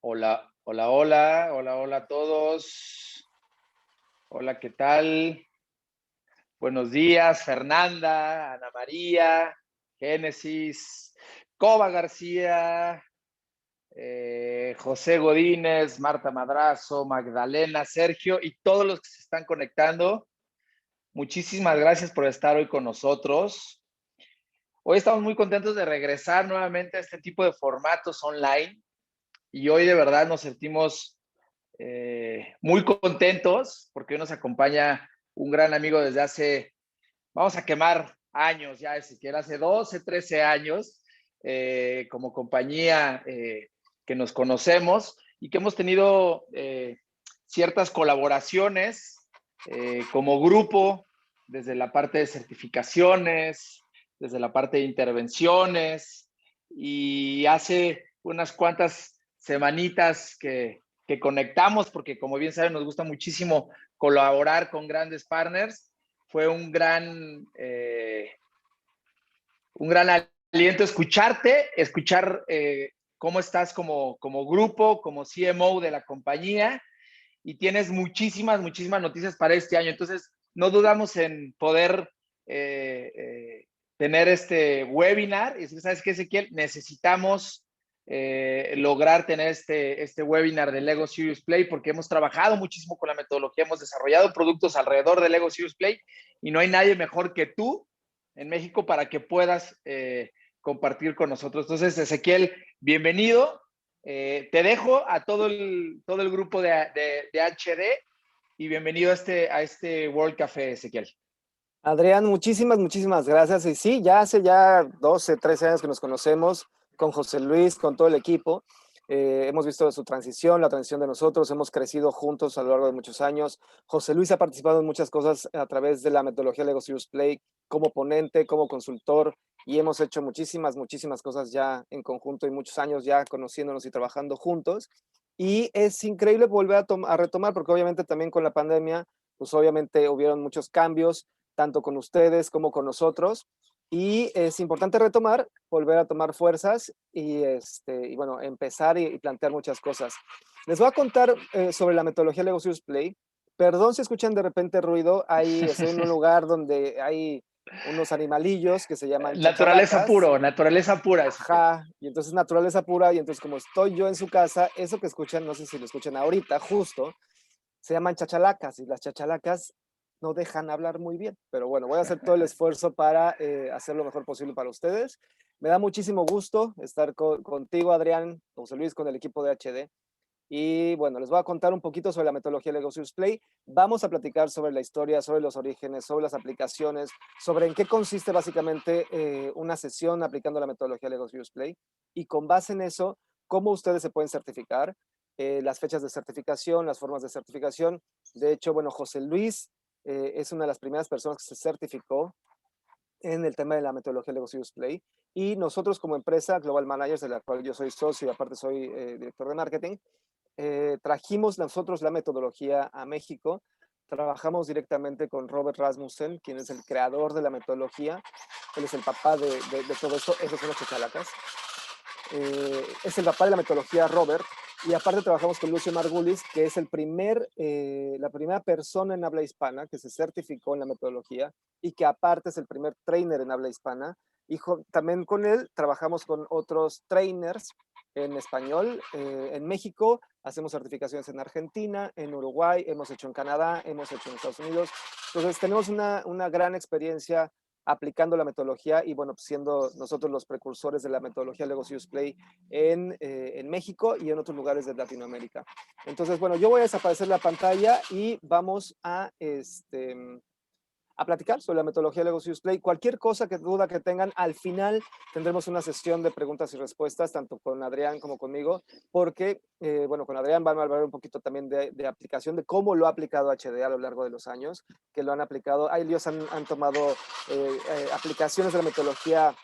Hola, hola, hola, hola, hola a todos. Hola, ¿qué tal? Buenos días, Fernanda, Ana María, Génesis, Coba García, José Godínez, Marta Madrazo, Magdalena, Sergio y todos los que se están conectando. Muchísimas gracias por estar hoy con nosotros. Hoy estamos muy contentos de regresar nuevamente a este tipo de formatos online y hoy de verdad nos sentimos muy contentos porque hoy nos acompaña un gran amigo desde hace, vamos a quemar años ya, siquiera hace 12, 13 años, como compañía que nos conocemos y que hemos tenido ciertas colaboraciones como grupo, desde la parte de certificaciones, desde la parte de intervenciones, y hace unas cuantas semanitas que conectamos, porque como bien saben, nos gusta muchísimo colaborar con grandes partners. Fue un gran aliento escuchar cómo estás como grupo, como CMO de la compañía, y tienes muchísimas noticias para este año. Entonces, no dudamos en poder tener este webinar. Y ¿sabes qué, Ezequiel? Necesitamos lograr tener este webinar de Lego Serious Play porque hemos trabajado muchísimo con la metodología, hemos desarrollado productos alrededor de Lego Serious Play y no hay nadie mejor que tú en México para que puedas compartir con nosotros. Entonces, Ezequiel, bienvenido. Te dejo a todo el grupo de HD y bienvenido a este World Café, Ezequiel. Adrián, muchísimas gracias. Y sí, ya hace ya 12, 13 años que nos conocemos con José Luis, con todo el equipo. Hemos visto su transición, la transición de nosotros, hemos crecido juntos a lo largo de muchos años. José Luis ha participado en muchas cosas a través de la metodología Lego Serious Play, como ponente, como consultor, y hemos hecho muchísimas cosas ya en conjunto y muchos años ya conociéndonos y trabajando juntos. Y es increíble volver a retomar, porque obviamente también con la pandemia, pues obviamente hubieron muchos cambios tanto con ustedes como con nosotros. Y es importante retomar, volver a tomar fuerzas y bueno, empezar y plantear muchas cosas. Les voy a contar sobre la metodología Lego Serious Play. Perdón si escuchan de repente ruido, estoy en un lugar donde hay unos animalillos que se llaman chachalacas. Naturaleza pura, Ezequiel. Ajá, y entonces naturaleza pura, y entonces como estoy yo en su casa, eso que escuchan, no sé si lo escuchan ahorita, justo, se llaman chachalacas y las chachalacas no dejan hablar muy bien, pero bueno, voy a hacer todo el esfuerzo para hacer lo mejor posible para ustedes. Me da muchísimo gusto estar contigo, Adrián, José Luis, con el equipo de HD. Y bueno, les voy a contar un poquito sobre la metodología Lego Serious Play. Vamos a platicar sobre la historia, sobre los orígenes, sobre las aplicaciones, sobre en qué consiste básicamente una sesión aplicando la metodología Lego Serious Play. Y con base en eso, cómo ustedes se pueden certificar, las fechas de certificación, las formas de certificación. De hecho, bueno, José Luis es una de las primeras personas que se certificó en el tema de la metodología Lego Serious Play. Y nosotros como empresa, Global Managers, de la cual yo soy socio y aparte soy director de marketing, trajimos nosotros la metodología a México. Trabajamos directamente con Robert Rasmussen, quien es el creador de la metodología. Él es el papá de todo esto. Esos son los chachalacas. Es el papá de la metodología Robert. Y aparte trabajamos con Lucio Margulis, que es la primera persona en habla hispana que se certificó en la metodología y que aparte es el primer trainer en habla hispana. Y también con él trabajamos con otros trainers en español. En México hacemos certificaciones en Argentina, en Uruguay, hemos hecho en Canadá, hemos hecho en Estados Unidos. Entonces tenemos una gran experiencia aplicando la metodología y bueno, siendo nosotros los precursores de la metodología Lego Serious Play en México y en otros lugares de Latinoamérica. Entonces, bueno, yo voy a desaparecer la pantalla y vamos a platicar sobre la metodología Lego Serious Play. Cualquier duda que tengan, al final tendremos una sesión de preguntas y respuestas, tanto con Adrián como conmigo, porque, bueno, con Adrián van a hablar un poquito también de aplicación, de cómo lo ha aplicado HD a lo largo de los años, que lo han aplicado. Ellos han tomado aplicaciones de la metodología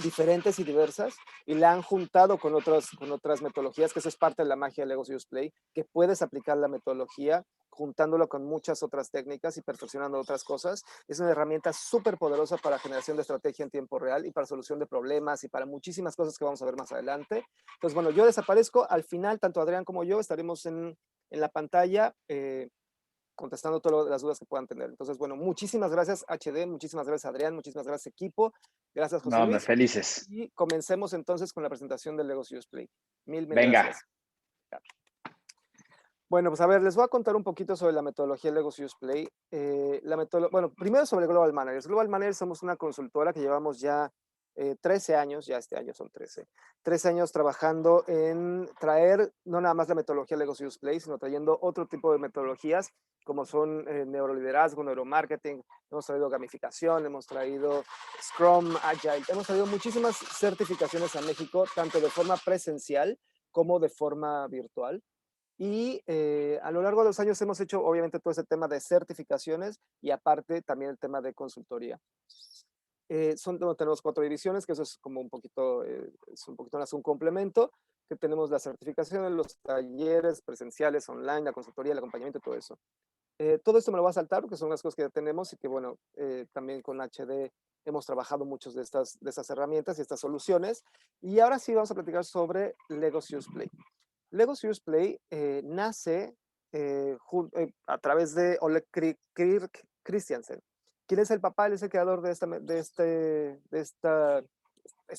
diferentes y diversas y la han juntado con otras metodologías, que eso es parte de la magia de Legos Use Play, que puedes aplicar la metodología juntándolo con muchas otras técnicas y perfeccionando otras cosas. Es una herramienta súper poderosa para generación de estrategia en tiempo real y para solución de problemas y para muchísimas cosas que vamos a ver más adelante. Entonces, bueno, yo desaparezco. Al final, tanto Adrián como yo estaremos en la pantalla contestando todas las dudas que puedan tener. Entonces, bueno, muchísimas gracias HD, muchísimas gracias Adrián, muchísimas gracias equipo, gracias José No, hombre, Luis. felices. Y comencemos entonces con la presentación del Legos Use Play. Mil Venga. gracias. Bueno, pues a ver, les voy a contar un poquito sobre la metodología Legos Use Play. Bueno, primero sobre Global Managers. Global Managers somos una consultora que llevamos ya 13 años, ya este año son 13 años trabajando en traer no nada más la metodología Legos Use Play, sino trayendo otro tipo de metodologías como son neuroliderazgo, neuromarketing, hemos traído gamificación, hemos traído Scrum, Agile, hemos traído muchísimas certificaciones a México, tanto de forma presencial como de forma virtual. Y a lo largo de los años hemos hecho, obviamente, todo ese tema de certificaciones y aparte también el tema de consultoría. Tenemos 4 divisiones, que eso es como es un poquito más un complemento, que tenemos las certificaciones, los talleres presenciales, online, la consultoría, el acompañamiento, todo eso. Todo esto me lo voy a saltar, porque son las cosas que ya tenemos y que, bueno, también con HD hemos trabajado muchas de estas herramientas y estas soluciones. Y ahora sí vamos a platicar sobre Legos Use Play. Legos Use Play nace a través de Oleg Kirk Christiansen. ¿Quién es el papá? Él es el creador esta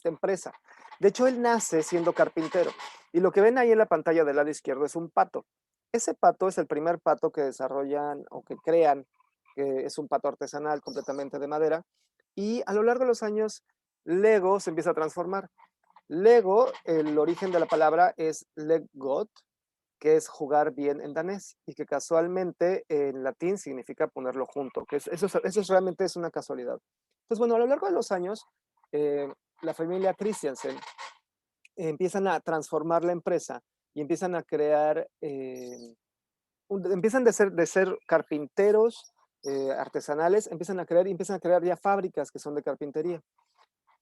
empresa. De hecho, él nace siendo carpintero. Y lo que ven ahí en la pantalla del lado izquierdo es un pato. Ese pato es el primer pato que desarrollan o que crean, que es un pato artesanal completamente de madera. Y a lo largo de los años, Lego se empieza a transformar. Lego, el origen de la palabra es leggot, que es jugar bien en danés y que casualmente en latín significa ponerlo junto, eso realmente es una casualidad. Entonces, bueno, a lo largo de los años, la familia Christiansen empiezan a transformar la empresa y empiezan a crear, empiezan de ser carpinteros artesanales, empiezan a crear ya fábricas que son de carpintería.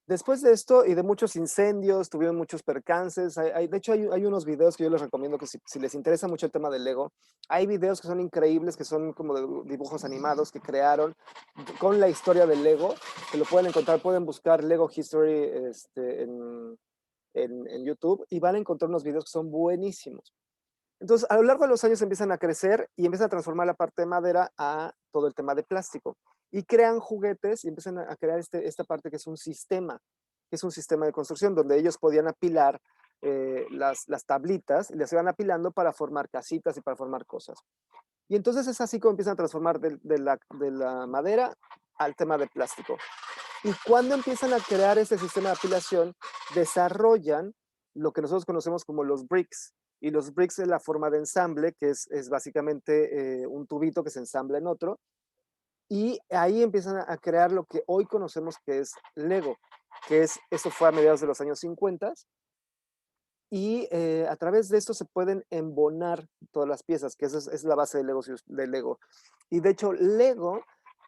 Después de esto y de muchos incendios, tuvieron muchos percances. De hecho, hay unos videos que yo les recomiendo que si les interesa mucho el tema del Lego, hay videos que son increíbles, que son como de dibujos animados que crearon con la historia del Lego, que lo pueden encontrar, pueden buscar Lego History en YouTube y van a encontrar unos videos que son buenísimos. Entonces, a lo largo de los años empiezan a crecer y empiezan a transformar la parte de madera a todo el tema de plástico. Y crean juguetes y empiezan a crear esta parte que es un sistema de construcción donde ellos podían apilar las tablitas y las iban apilando para formar casitas y para formar cosas. Y entonces es así como empiezan a transformar de la madera al tema de plástico. Y cuando empiezan a crear ese sistema de apilación, desarrollan lo que nosotros conocemos como los bricks. Y los bricks es la forma de ensamble, que es básicamente un tubito que se ensambla en otro. Y ahí empiezan a crear lo que hoy conocemos que es Lego, eso fue a mediados de los años 50. Y a través de esto se pueden embonar todas las piezas, que esa es la base de Lego. Y de hecho, Lego,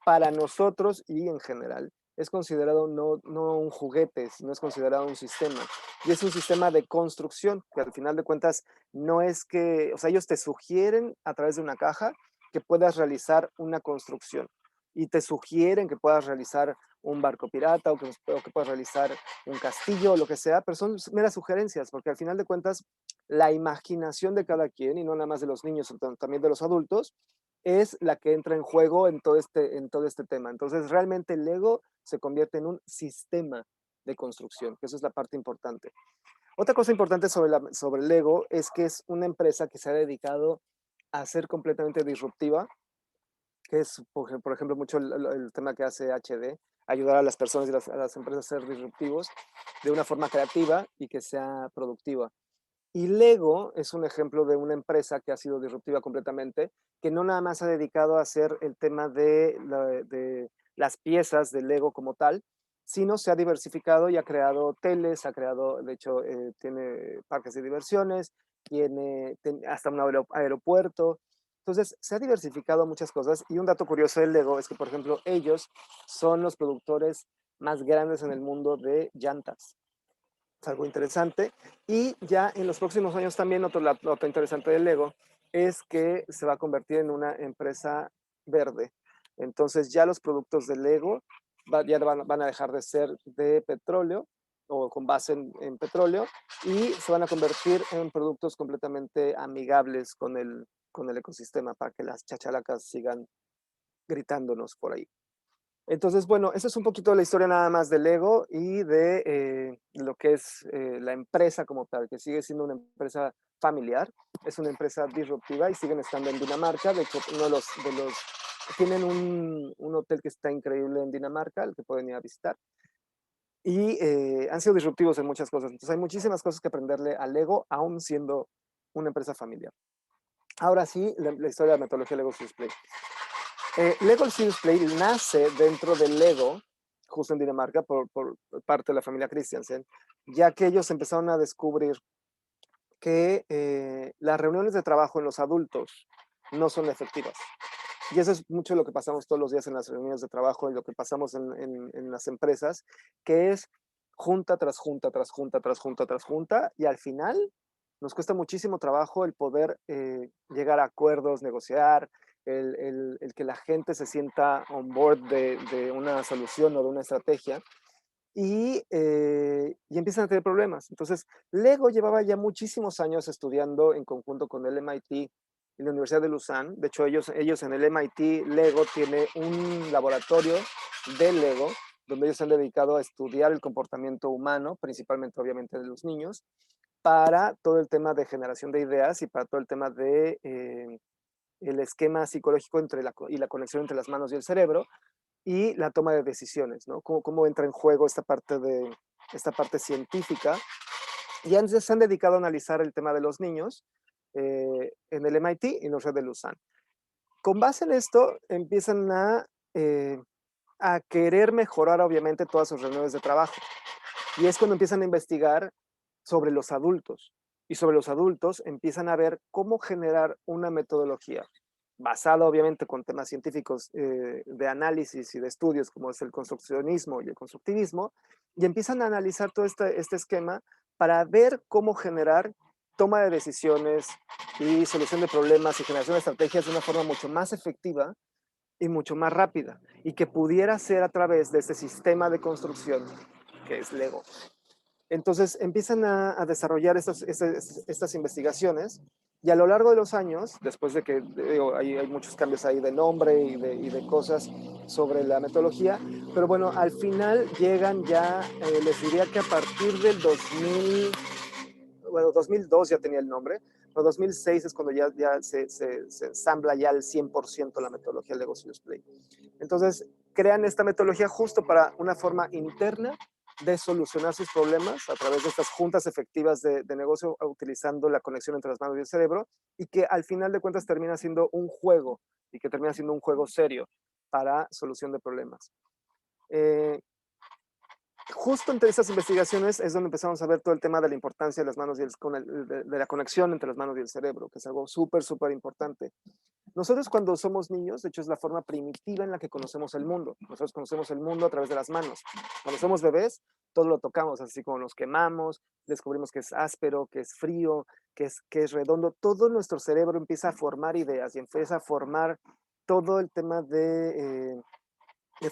para nosotros y en general, es considerado no un juguete, sino es considerado un sistema. Y es un sistema de construcción, que al final de cuentas no es que, o sea, ellos te sugieren a través de una caja que puedas realizar una construcción. Y te sugieren que puedas realizar un barco pirata o que puedas realizar un castillo o lo que sea, pero son meras sugerencias, porque al final de cuentas la imaginación de cada quien, y no nada más de los niños, sino también de los adultos, es la que entra en juego en todo este tema. Entonces, realmente el Lego se convierte en un sistema de construcción, que eso es la parte importante. Otra cosa importante sobre Lego es que es una empresa que se ha dedicado a ser completamente disruptiva, que es, por ejemplo, mucho el tema que hace HD, ayudar a las personas y a las empresas a ser disruptivos de una forma creativa y que sea productiva. Y Lego es un ejemplo de una empresa que ha sido disruptiva completamente, que no nada más ha dedicado a hacer el tema de las piezas de Lego como tal, sino se ha diversificado y ha creado hoteles, de hecho, tiene parques de diversiones, tiene hasta un aeropuerto, Entonces, se ha diversificado muchas cosas y un dato curioso del Lego es que, por ejemplo, ellos son los productores más grandes en el mundo de llantas. Es algo interesante. Y ya en los próximos años también otro interesante del Lego es que se va a convertir en una empresa verde. Entonces ya los productos del Lego ya van a dejar de ser de petróleo o con base en petróleo y se van a convertir en productos completamente amigables con el ecosistema para que las chachalacas sigan gritándonos por ahí. Entonces, bueno, esa es un poquito la historia nada más del Lego y de lo que es la empresa como tal, que sigue siendo una empresa familiar, es una empresa disruptiva y siguen estando en Dinamarca. De hecho, tienen un hotel que está increíble en Dinamarca, el que pueden ir a visitar. Y han sido disruptivos en muchas cosas. Entonces, hay muchísimas cosas que aprenderle al Lego, aún siendo una empresa familiar. Ahora sí, la historia de la metodología Lego Serious Play. Lego Serious Play nace dentro del Lego, justo en Dinamarca, por parte de la familia Christiansen, ya que ellos empezaron a descubrir que las reuniones de trabajo en los adultos no son efectivas. Y eso es mucho lo que pasamos todos los días en las reuniones de trabajo y lo que pasamos en las empresas, que es junta tras junta, tras junta, tras junta, tras junta, y al final nos cuesta muchísimo trabajo el poder llegar a acuerdos, negociar, el que la gente se sienta on board de una solución o de una estrategia y empiezan a tener problemas. Entonces, Lego llevaba ya muchísimos años estudiando en conjunto con el MIT y la Universidad de Lausanne. De hecho, ellos en el MIT, Lego tiene un laboratorio de Lego donde ellos se han dedicado a estudiar el comportamiento humano, principalmente obviamente de los niños, para todo el tema de generación de ideas y para todo el tema de el esquema psicológico y la conexión entre las manos y el cerebro y la toma de decisiones, ¿no? Cómo entra en juego esta parte científica. Y antes se han dedicado a analizar el tema de los niños en el MIT y en la Universidad de Lausanne. Con base en esto, empiezan a querer mejorar, obviamente, todas sus reuniones de trabajo. Y es cuando empiezan a investigar sobre los adultos. Y sobre los adultos empiezan a ver cómo generar una metodología basada obviamente con temas científicos de análisis y de estudios como es el construccionismo y el constructivismo, y empiezan a analizar todo este esquema para ver cómo generar toma de decisiones y solución de problemas y generación de estrategias de una forma mucho más efectiva y mucho más rápida, y que pudiera ser a través de este sistema de construcción que es Lego. Entonces empiezan a desarrollar estas investigaciones y a lo largo de los años, después de que hay muchos cambios ahí de nombre y de cosas sobre la metodología, pero bueno, al final llegan ya, les diría que a partir del 2002 ya tenía el nombre, pero 2006 es cuando ya se ensambla ya al 100% la metodología Lego Serious Play. Entonces, crean esta metodología justo para una forma interna de solucionar sus problemas a través de estas juntas efectivas de negocio utilizando la conexión entre las manos y el cerebro y que al final de cuentas termina siendo un juego y que termina siendo un juego serio para solución de problemas. Justo entre estas investigaciones es donde empezamos a ver todo el tema de la importancia de las manos y de la conexión entre las manos y el cerebro, que es algo súper, súper importante. Nosotros cuando somos niños, de hecho es la forma primitiva en la que conocemos el mundo. Nosotros conocemos el mundo a través de las manos. Cuando somos bebés, todo lo tocamos, así como nos quemamos, descubrimos que es áspero, que es frío, que es redondo. Todo nuestro cerebro empieza a formar ideas y empieza a formar todo el tema de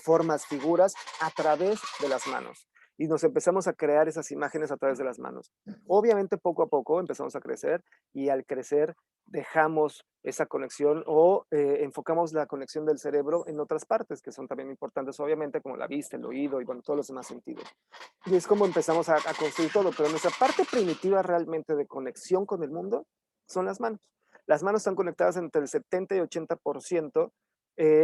formas, figuras, a través de las manos. Y nos empezamos a crear esas imágenes a través de las manos. Obviamente, poco a poco empezamos a crecer y al crecer dejamos esa conexión o enfocamos la conexión del cerebro en otras partes que son también importantes, obviamente, como la vista, el oído y bueno, todos los demás sentidos. Y es como empezamos a construir todo, pero nuestra parte primitiva realmente de conexión con el mundo son las manos. Las manos están conectadas entre el 70 y 80%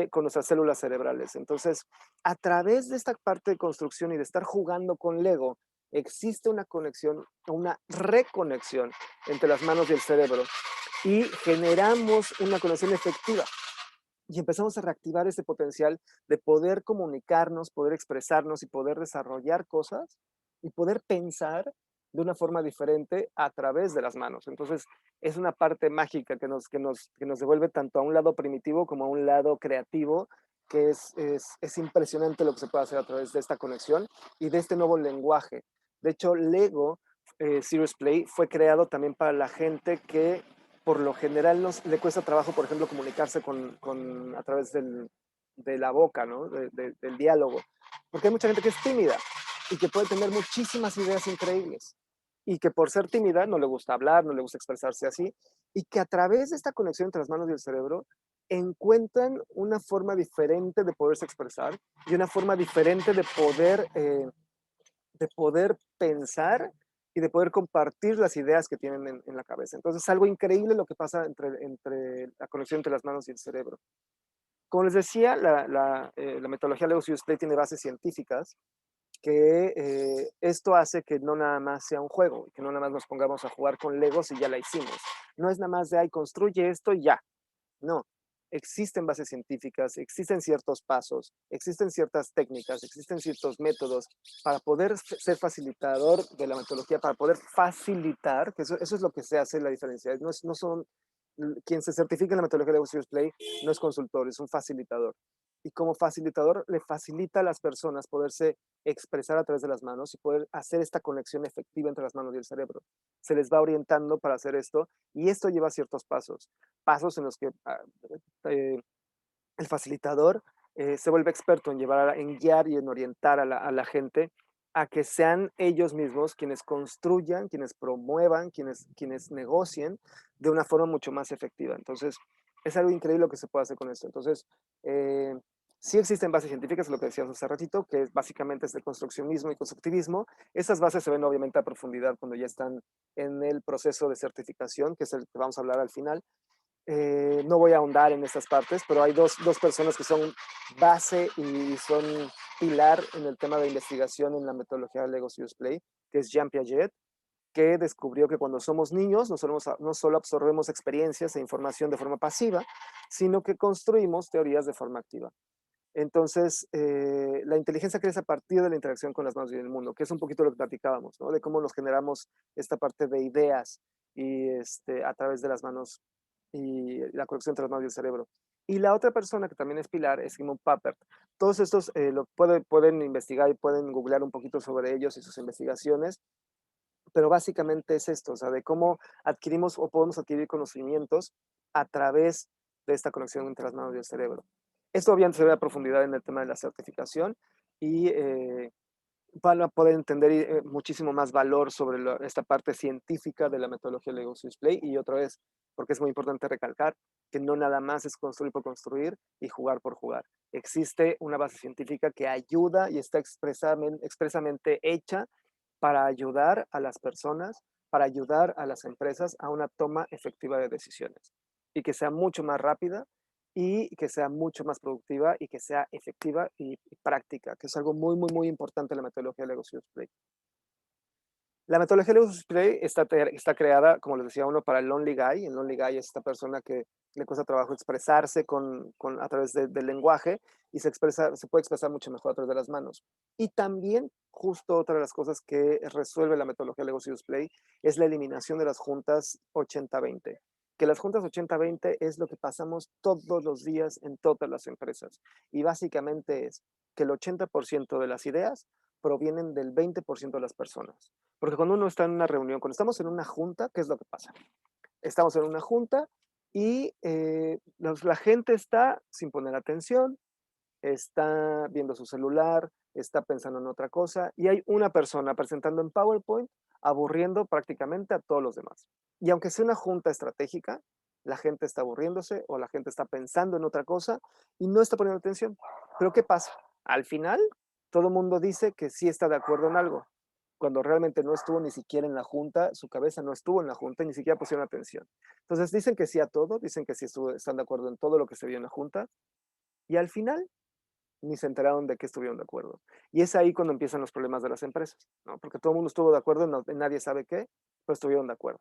con nuestras células cerebrales. Entonces, a través de esta parte de construcción y de estar jugando con Lego, existe una conexión, una reconexión entre las manos y el cerebro y generamos una conexión efectiva y empezamos a reactivar ese potencial de poder comunicarnos, poder expresarnos y poder desarrollar cosas y poder pensar de una forma diferente a través de las manos. Entonces, es una parte mágica que nos devuelve tanto a un lado primitivo como a un lado creativo, que es impresionante lo que se puede hacer a través de esta conexión y de este nuevo lenguaje. De hecho, Lego Serious Play fue creado también para la gente que por lo general le cuesta trabajo, por ejemplo, comunicarse a través de la boca, ¿no? Del diálogo. Porque hay mucha gente que es tímida y que puede tener muchísimas ideas increíbles y que por ser tímida no le gusta hablar, no le gusta expresarse así, y que a través de esta conexión entre las manos y el cerebro encuentran una forma diferente de poderse expresar y una forma diferente de poder pensar y de poder compartir las ideas que tienen en la cabeza. Entonces es algo increíble lo que pasa entre la conexión entre las manos y el cerebro. Como les decía, la metodología Lego Serious Play tiene bases científicas que esto hace que no nada más sea un juego, que no nada más nos pongamos a jugar con Legos y ya la hicimos. No es nada más de, ay, construye esto y ya. No, existen bases científicas, existen ciertos pasos, existen ciertas técnicas, existen ciertos métodos para poder ser facilitador de la metodología, para poder facilitar, que eso es lo que se hace la diferencia. No son, quien se certifica en la metodología de Serious Play no es consultor, es un facilitador. Y como facilitador le facilita a las personas poderse expresar a través de las manos y poder hacer esta conexión efectiva entre las manos y el cerebro. Se les va orientando para hacer esto y esto lleva ciertos pasos. Pasos en los que eh, el facilitador se vuelve experto en guiar y en orientar a la gente a que sean ellos mismos quienes construyan, quienes promuevan, quienes negocien de una forma mucho más efectiva. Entonces, es algo increíble lo que se puede hacer con esto. Entonces, sí existen bases científicas, lo que decías hace ratito, que básicamente es el construccionismo y constructivismo. Estas bases se ven obviamente a profundidad cuando ya están en el proceso de certificación, que es el que vamos a hablar al final. No voy a ahondar en estas partes, pero hay dos personas que son base y son pilar en el tema de investigación en la metodología de Lego Serious Play, que es Jean Piaget, que descubrió que cuando somos niños no solo absorbemos experiencias e información de forma pasiva, sino que construimos teorías de forma activa. Entonces, la inteligencia crece a partir de la interacción con las manos y el mundo, que es un poquito lo que platicábamos, ¿no? De cómo nos generamos esta parte de ideas y a través de las manos y la conexión entre las manos y el cerebro. Y la otra persona que también es pilar es Simon Papert. Todos estos pueden investigar y pueden googlear un poquito sobre ellos y sus investigaciones, pero básicamente es esto, o sea, de cómo adquirimos o podemos adquirir conocimientos a través de esta conexión entre las manos y el cerebro. Esto obviamente se ve a profundidad en el tema de la certificación y van a poder entender muchísimo más valor sobre esta parte científica de la metodología Lego Serious Play. Y otra vez, porque es muy importante recalcar que no nada más es construir por construir y jugar por jugar. Existe una base científica que ayuda y está expresamente hecha para ayudar a las personas, para ayudar a las empresas a una toma efectiva de decisiones y que sea mucho más rápida y que sea mucho más productiva y que sea efectiva y práctica, que es algo muy, muy, muy importante en la metodología de Lego Serious Play. La metodología de Lego Serious Play está creada, como les decía uno, para el Lonely Guy. El Lonely Guy es esta persona que le cuesta trabajo expresarse a través del lenguaje y se puede expresar mucho mejor a través de las manos. Y también, justo otra de las cosas que resuelve la metodología de Lego Serious Play es la eliminación de las juntas 80-20. Que las juntas 80-20 es lo que pasamos todos los días en todas las empresas. Y básicamente es que el 80% de las ideas provienen del 20% de las personas. Porque cuando uno está en una reunión, cuando estamos en una junta, ¿qué es lo que pasa? Estamos en una junta y la gente está sin poner atención, está viendo su celular, está pensando en otra cosa y hay una persona presentando en PowerPoint aburriendo prácticamente a todos los demás. Y aunque sea una junta estratégica, la gente está aburriéndose o la gente está pensando en otra cosa y no está poniendo atención. Pero ¿qué pasa? Al final, todo el mundo dice que sí está de acuerdo en algo, cuando realmente no estuvo ni siquiera en la junta, su cabeza no estuvo en la junta y ni siquiera pusieron atención. Entonces dicen que sí a todo, dicen que sí están de acuerdo en todo lo que se vio en la junta y al final ni se enteraron de que estuvieron de acuerdo. Y es ahí cuando empiezan los problemas de las empresas, ¿no? Porque todo el mundo estuvo de acuerdo, nadie sabe qué, pero estuvieron de acuerdo.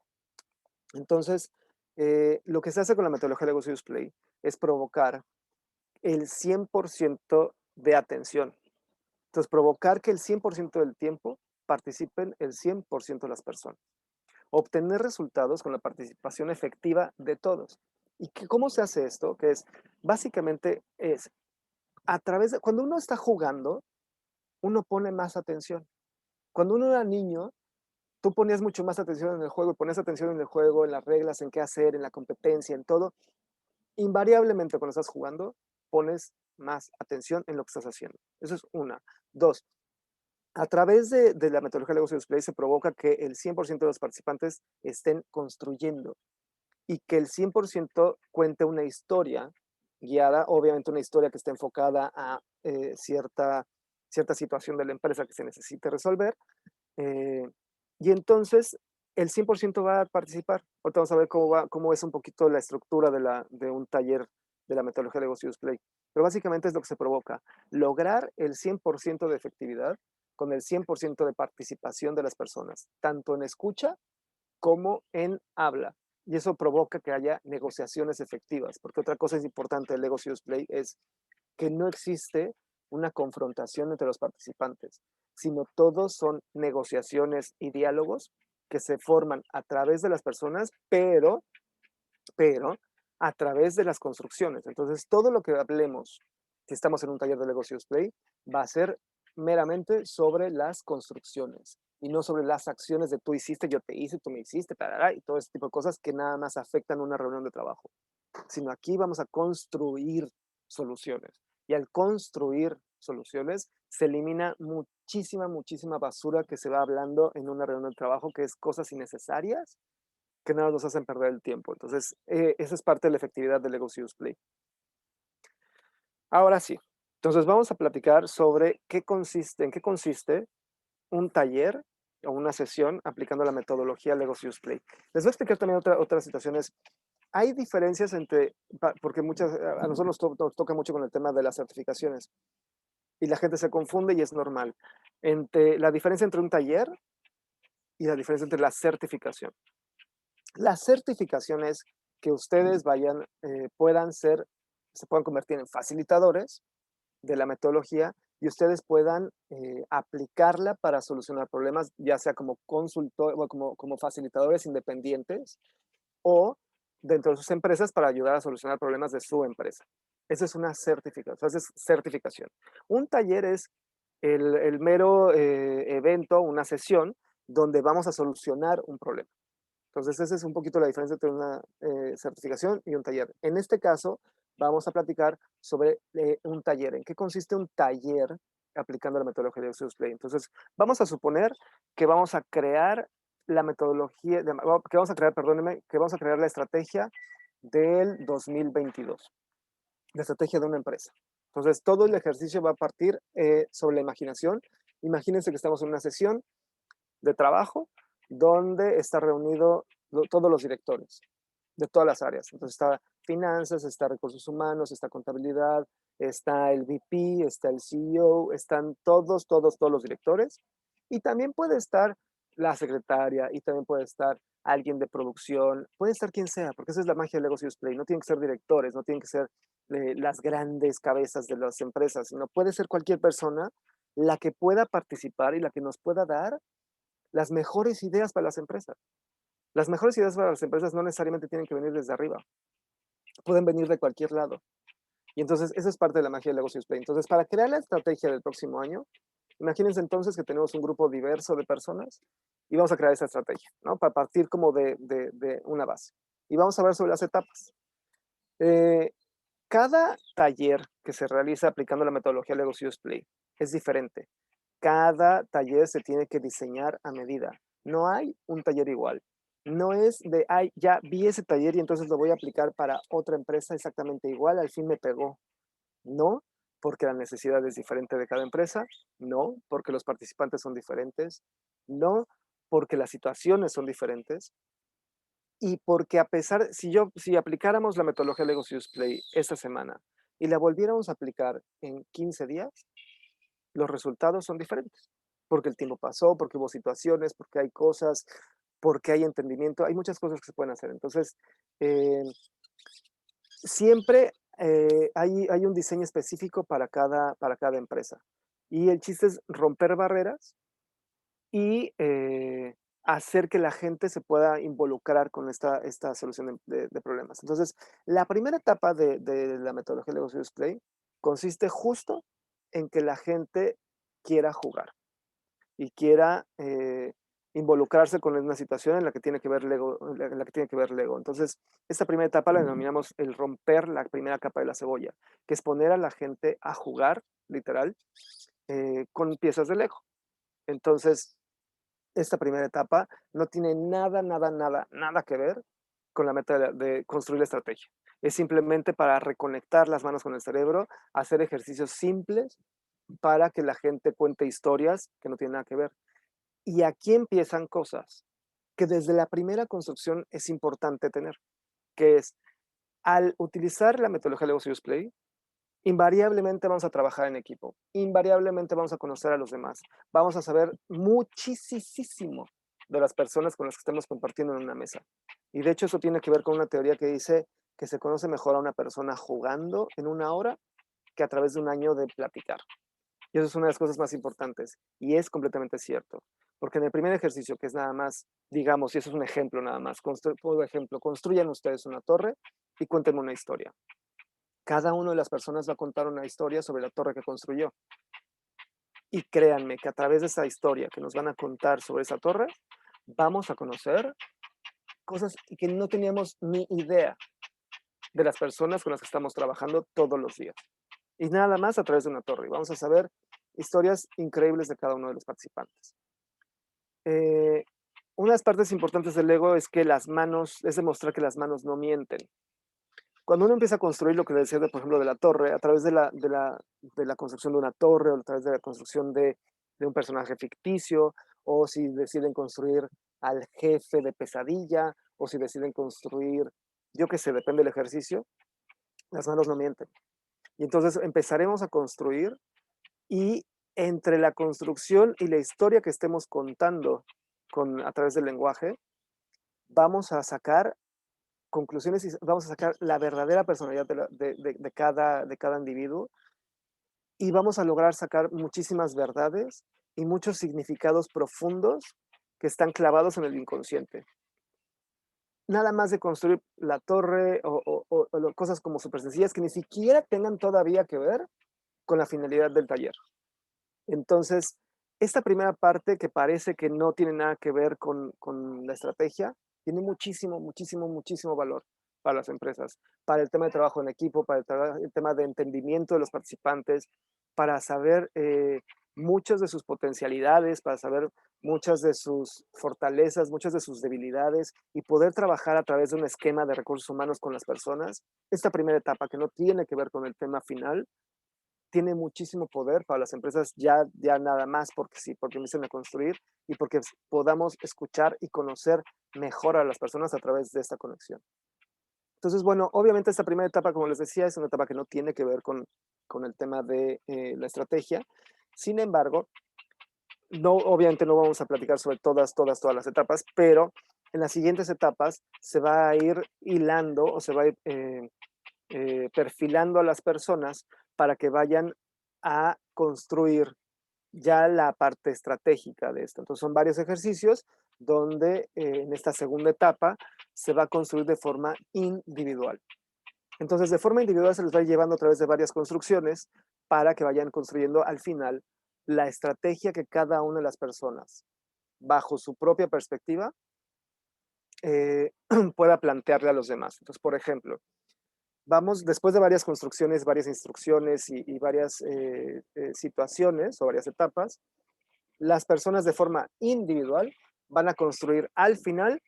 Entonces, lo que se hace con la metodología de Lego Serious Play es provocar el 100% de atención. Entonces, provocar que el 100% del tiempo participen el 100% de las personas. Obtener resultados con la participación efectiva de todos. ¿Y cómo se hace esto? Que es, básicamente es, a través de, cuando uno está jugando, uno pone más atención. Cuando uno era niño, tú ponías mucho más atención en el juego, y ponías atención en el juego, en las reglas, en qué hacer, en la competencia, en todo. Invariablemente cuando estás jugando, pones más atención en lo que estás haciendo. Eso es una. Dos, a través de la metodología de Lego Display se provoca que el 100% de los participantes estén construyendo y que el 100% cuente una historia guiada, obviamente una historia que esté enfocada a cierta situación de la empresa que se necesite resolver. eh, y entonces el 100% va a participar. Ahorita vamos a ver cómo es un poquito la estructura de un taller de la metodología de Lego Display. Pero básicamente es lo que se provoca, lograr el 100% de efectividad con el 100% de participación de las personas, tanto en escucha como en habla. Y eso provoca que haya negociaciones efectivas, porque otra cosa es importante del Lego Display es que no existe una confrontación entre los participantes, sino todos son negociaciones y diálogos que se forman a través de las personas, pero a través de las construcciones. Entonces, todo lo que hablemos, si estamos en un taller de Lego Display, va a ser meramente sobre las construcciones y no sobre las acciones de tú hiciste, yo te hice, tú me hiciste, tarará, y todo ese tipo de cosas que nada más afectan una reunión de trabajo. Sino aquí vamos a construir soluciones. Y al construir soluciones, se elimina muchísima basura que se va hablando en una reunión de trabajo, que es cosas innecesarias que nada nos hacen perder el tiempo. Entonces, esa es parte de la efectividad del Lego Serious Play. Ahora sí, entonces vamos a platicar sobre en qué consiste un taller o una sesión aplicando la metodología Lego Serious Play. Les voy a explicar también otras situaciones. Hay diferencias porque a nosotros nos toca mucho con el tema de las certificaciones y la gente se confunde y es normal. La diferencia entre un taller y la diferencia entre la certificación. La certificación es que ustedes se puedan convertir en facilitadores de la metodología y ustedes puedan aplicarla para solucionar problemas, ya sea como consultor o como facilitadores independientes o dentro de sus empresas para ayudar a solucionar problemas de su empresa. Esa es una certificación. Esa es certificación. Un taller es el mero evento, una sesión donde vamos a solucionar un problema. Entonces, esa es un poquito la diferencia entre una certificación y un taller. En este caso, vamos a platicar sobre un taller. ¿En qué consiste un taller aplicando la metodología de User Play? Entonces, vamos a suponer que vamos a crear la metodología, que vamos a crear la estrategia del 2022, la estrategia de una empresa. Entonces, todo el ejercicio va a partir sobre la imaginación. Imagínense que estamos en una sesión de trabajo donde está reunido todos los directores de todas las áreas. Entonces está finanzas, está recursos humanos, está contabilidad, está el VP, está el CEO, están todos los directores. Y también puede estar la secretaria y también puede estar alguien de producción, puede estar quien sea, porque esa es la magia del Lego Serious Play. No tienen que ser directores, no tienen que ser las grandes cabezas de las empresas, sino puede ser cualquier persona la que pueda participar y la que nos pueda dar las mejores ideas para las empresas. Las mejores ideas para las empresas no necesariamente tienen que venir desde arriba, pueden venir de cualquier lado. Y entonces, esa es parte de la magia del Lego Play. Entonces, para crear la estrategia del próximo año, imagínense entonces que tenemos un grupo diverso de personas y vamos a crear esa estrategia, ¿no? Para partir como de una base. Y vamos a ver sobre las etapas. Cada taller que se realiza aplicando la metodología Lego Play es diferente. Cada taller se tiene que diseñar a medida. No hay un taller igual. No es de, ay, ya vi ese taller y entonces lo voy a aplicar para otra empresa exactamente igual, al fin me pegó. No, porque la necesidad es diferente de cada empresa. No, porque los participantes son diferentes. No, porque las situaciones son diferentes. Y porque si aplicáramos la metodología Lego Serious Play esta semana y la volviéramos a aplicar en 15 días, los resultados son diferentes. Porque el tiempo pasó, porque hubo situaciones, porque hay cosas, porque hay entendimiento, hay muchas cosas que se pueden hacer. Entonces, siempre hay un diseño específico para cada empresa. Y el chiste es romper barreras y hacer que la gente se pueda involucrar con esta solución de problemas. Entonces, la primera etapa de la metodología de Lego Serious Play consiste justo en que la gente quiera jugar y quiera involucrarse con una situación en la que tiene que ver Lego, en la que tiene que ver Lego. Entonces, esta primera etapa la denominamos el romper la primera capa de la cebolla, que es poner a la gente a jugar, literal, con piezas de Lego. Entonces, esta primera etapa no tiene nada que ver con la meta de construir la estrategia. Es simplemente para reconectar las manos con el cerebro, hacer ejercicios simples para que la gente cuente historias que no tienen nada que ver. Y aquí empiezan cosas que desde la primera construcción es importante tener, que es, al utilizar la metodología Lego Serious Play, invariablemente vamos a trabajar en equipo, invariablemente vamos a conocer a los demás, vamos a saber muchísimo de las personas con las que estamos compartiendo en una mesa. Y de hecho eso tiene que ver con una teoría que dice que se conoce mejor a una persona jugando en una hora que a través de un año de platicar. Y eso es una de las cosas más importantes. Y es completamente cierto. Porque en el primer ejercicio, que es nada más, digamos, y eso es un ejemplo nada más, por ejemplo, construyan ustedes una torre y cuéntenme una historia. Cada una de las personas va a contar una historia sobre la torre que construyó. Y créanme que a través de esa historia que nos van a contar sobre esa torre, vamos a conocer cosas que no teníamos ni idea de las personas con las que estamos trabajando todos los días. Y nada más a través de una torre. Y vamos a saber historias increíbles de cada uno de los participantes. Una de las partes importantes del Lego es que las manos, es demostrar que las manos no mienten. Cuando uno empieza a construir lo que decía, por ejemplo, de la torre, a través de la construcción de una torre, o a través de la construcción de un personaje ficticio, o si deciden construir al jefe de pesadilla, o si deciden construir, yo qué sé, depende del ejercicio, las manos no mienten. Y entonces empezaremos a construir y entre la construcción y la historia que estemos contando a través del lenguaje, vamos a sacar conclusiones y vamos a sacar la verdadera personalidad de cada individuo y vamos a lograr sacar muchísimas verdades y muchos significados profundos que están clavados en el inconsciente. Nada más de construir la torre o cosas como súper sencillas que ni siquiera tengan todavía que ver con la finalidad del taller. Entonces, esta primera parte que parece que no tiene nada que ver con la estrategia, tiene muchísimo valor para las empresas, para el tema de trabajo en equipo, para el tema de entendimiento de los participantes, para saber muchas de sus potencialidades, para saber muchas de sus fortalezas, muchas de sus debilidades y poder trabajar a través de un esquema de recursos humanos con las personas. Esta primera etapa que no tiene que ver con el tema final, tiene muchísimo poder para las empresas ya nada más porque sí, porque empiezan a construir y porque podamos escuchar y conocer mejor a las personas a través de esta conexión. Entonces, bueno, obviamente esta primera etapa, como les decía, es una etapa que no tiene que ver con el tema de la estrategia. Sin embargo, no, obviamente no vamos a platicar sobre todas las etapas, pero en las siguientes etapas se va a ir hilando o se va a ir perfilando a las personas para que vayan a construir ya la parte estratégica de esto. Entonces son varios ejercicios donde en esta segunda etapa se va a construir de forma individual. Entonces de forma individual se les va a ir llevando a través de varias construcciones para que vayan construyendo al final la estrategia que cada una de las personas, bajo su propia perspectiva, pueda plantearle a los demás. Entonces, por ejemplo, vamos, después de varias construcciones, varias instrucciones y varias situaciones o varias etapas, las personas de forma individual van a construir al final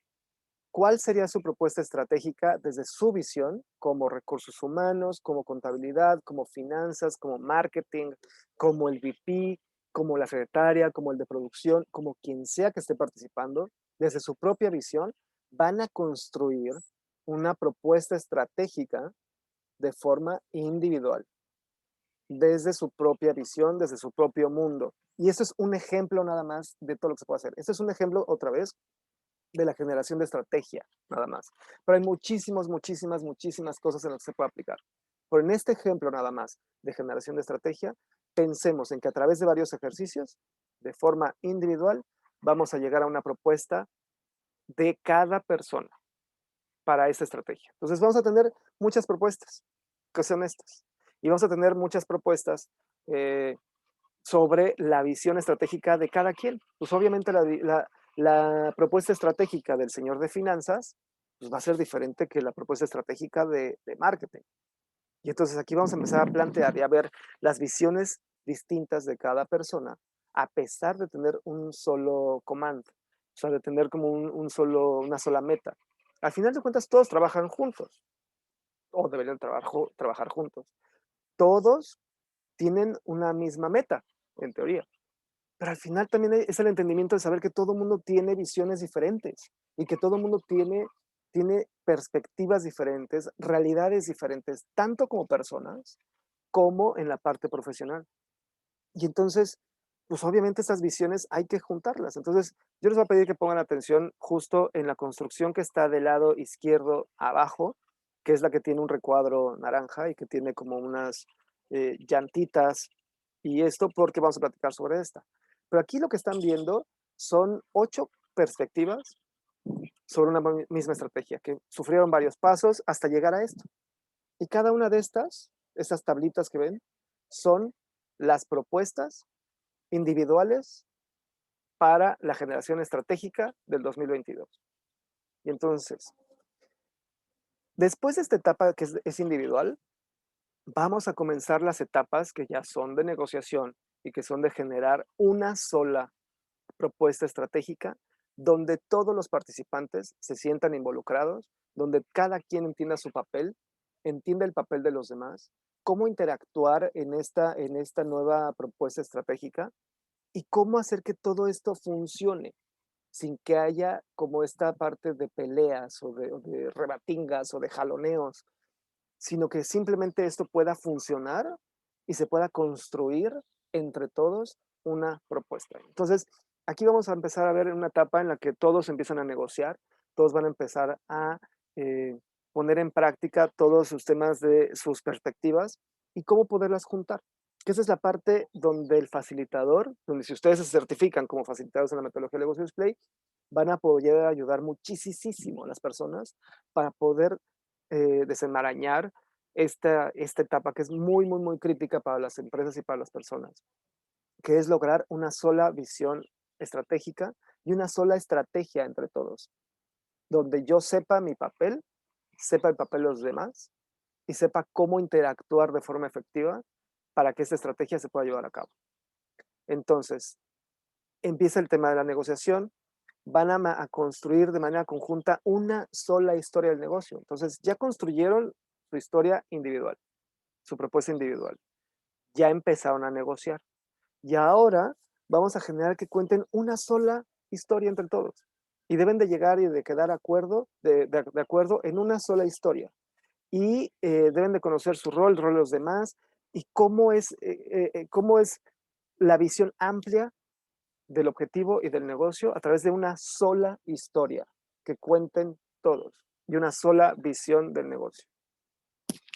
cuál sería su propuesta estratégica desde su visión como recursos humanos, como contabilidad, como finanzas, como marketing, como el VP, como la secretaria, como el de producción, como quien sea que esté participando, desde su propia visión, van a construir una propuesta estratégica de forma individual, desde su propia visión, desde su propio mundo. Y esto es un ejemplo nada más de todo lo que se puede hacer. Este es un ejemplo, otra vez, de la generación de estrategia, nada más. Pero hay muchísimas cosas en las que se puede aplicar. Pero en este ejemplo nada más de generación de estrategia, pensemos en que a través de varios ejercicios, de forma individual, vamos a llegar a una propuesta de cada persona para esta estrategia. Entonces vamos a tener muchas propuestas que sean estas. Y vamos a tener muchas propuestas sobre la visión estratégica de cada quien. Pues obviamente la propuesta estratégica del señor de finanzas pues va a ser diferente que la propuesta estratégica de marketing. Y entonces aquí vamos a empezar a plantear y a ver las visiones distintas de cada persona, a pesar de tener un solo comando, o sea, de tener como una sola meta. Al final de cuentas, todos trabajan juntos, o deberían trabajar juntos. Todos tienen una misma meta, en teoría. Pero al final también es el entendimiento de saber que todo el mundo tiene visiones diferentes y que todo el mundo tiene perspectivas diferentes, realidades diferentes, tanto como personas como en la parte profesional. Y entonces, pues obviamente estas visiones hay que juntarlas. Entonces, yo les voy a pedir que pongan atención justo en la construcción que está del lado izquierdo abajo, que es la que tiene un recuadro naranja y que tiene como unas llantitas. Y esto porque vamos a platicar sobre esta. Pero aquí lo que están viendo son 8 perspectivas sobre una misma estrategia, que sufrieron varios pasos hasta llegar a esto. Y cada una de estas tablitas que ven, son las propuestas individuales para la generación estratégica del 2022. Y entonces, después de esta etapa que es individual, vamos a comenzar las etapas que ya son de negociación y que son de generar una sola propuesta estratégica donde todos los participantes se sientan involucrados, donde cada quien entienda su papel, entienda el papel de los demás, cómo interactuar en esta nueva propuesta estratégica y cómo hacer que todo esto funcione sin que haya como esta parte de peleas o de rebatingas o de jaloneos, sino que simplemente esto pueda funcionar y se pueda construir entre todos una propuesta. Entonces, aquí vamos a empezar a ver una etapa en la que todos empiezan a negociar, todos van a empezar a poner en práctica todos sus temas de sus perspectivas y cómo poderlas juntar. Que esa es la parte donde el facilitador, donde si ustedes se certifican como facilitadores en la metodología de Legos Play, van a poder ayudar muchísimo a las personas para poder desenmarañar esta etapa que es muy crítica para las empresas y para las personas, que es lograr una sola visión estratégica y una sola estrategia entre todos, donde yo sepa mi papel, sepa el papel de los demás y sepa cómo interactuar de forma efectiva para que esta estrategia se pueda llevar a cabo. Entonces, empieza el tema de la negociación, van a construir de manera conjunta una sola historia del negocio. Entonces, ya construyeron su historia individual, su propuesta individual. Ya empezaron a negociar. Y ahora vamos a generar que cuenten una sola historia entre todos. Y deben de llegar y de quedar de acuerdo en una sola historia. Y deben de conocer su rol, el rol de los demás, y cómo es la visión amplia del objetivo y del negocio a través de una sola historia que cuenten todos y una sola visión del negocio.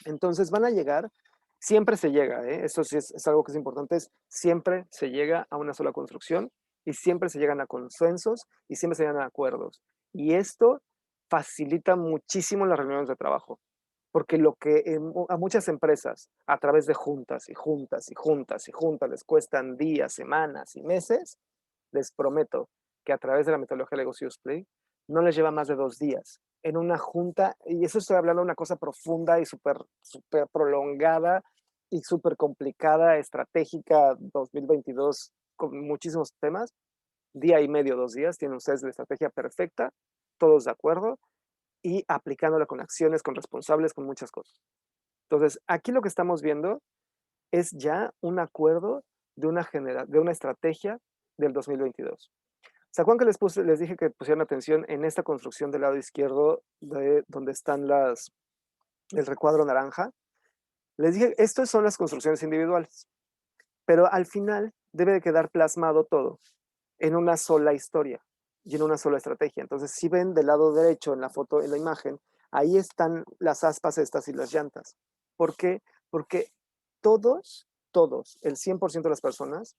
Entonces van a llegar, siempre se llega, esto sí es algo que es importante, siempre se llega a una sola construcción y siempre se llegan a consensos y siempre se llegan a acuerdos. Y esto facilita muchísimo las reuniones de trabajo, porque lo que a muchas empresas a través de juntas les cuestan días, semanas y meses, les prometo que a través de la metodología de Legos Play no les lleva más de 2 días en una junta, y eso estoy hablando de una cosa profunda y súper prolongada y súper complicada, estratégica 2022, con muchísimos temas. Día y medio, 2 días, tienen ustedes la estrategia perfecta, todos de acuerdo, y aplicándola con acciones, con responsables, con muchas cosas. Entonces, aquí lo que estamos viendo es ya un acuerdo de una estrategia del 2022. ¿Se acuerdan que les dije que pusieran atención en esta construcción del lado izquierdo de donde están el recuadro naranja? Les dije, estas son las construcciones individuales, pero al final debe de quedar plasmado todo en una sola historia y en una sola estrategia. Entonces, si ven del lado derecho en la foto, en la imagen, ahí están las aspas estas y las llantas. ¿Por qué? Porque todos, el 100% de las personas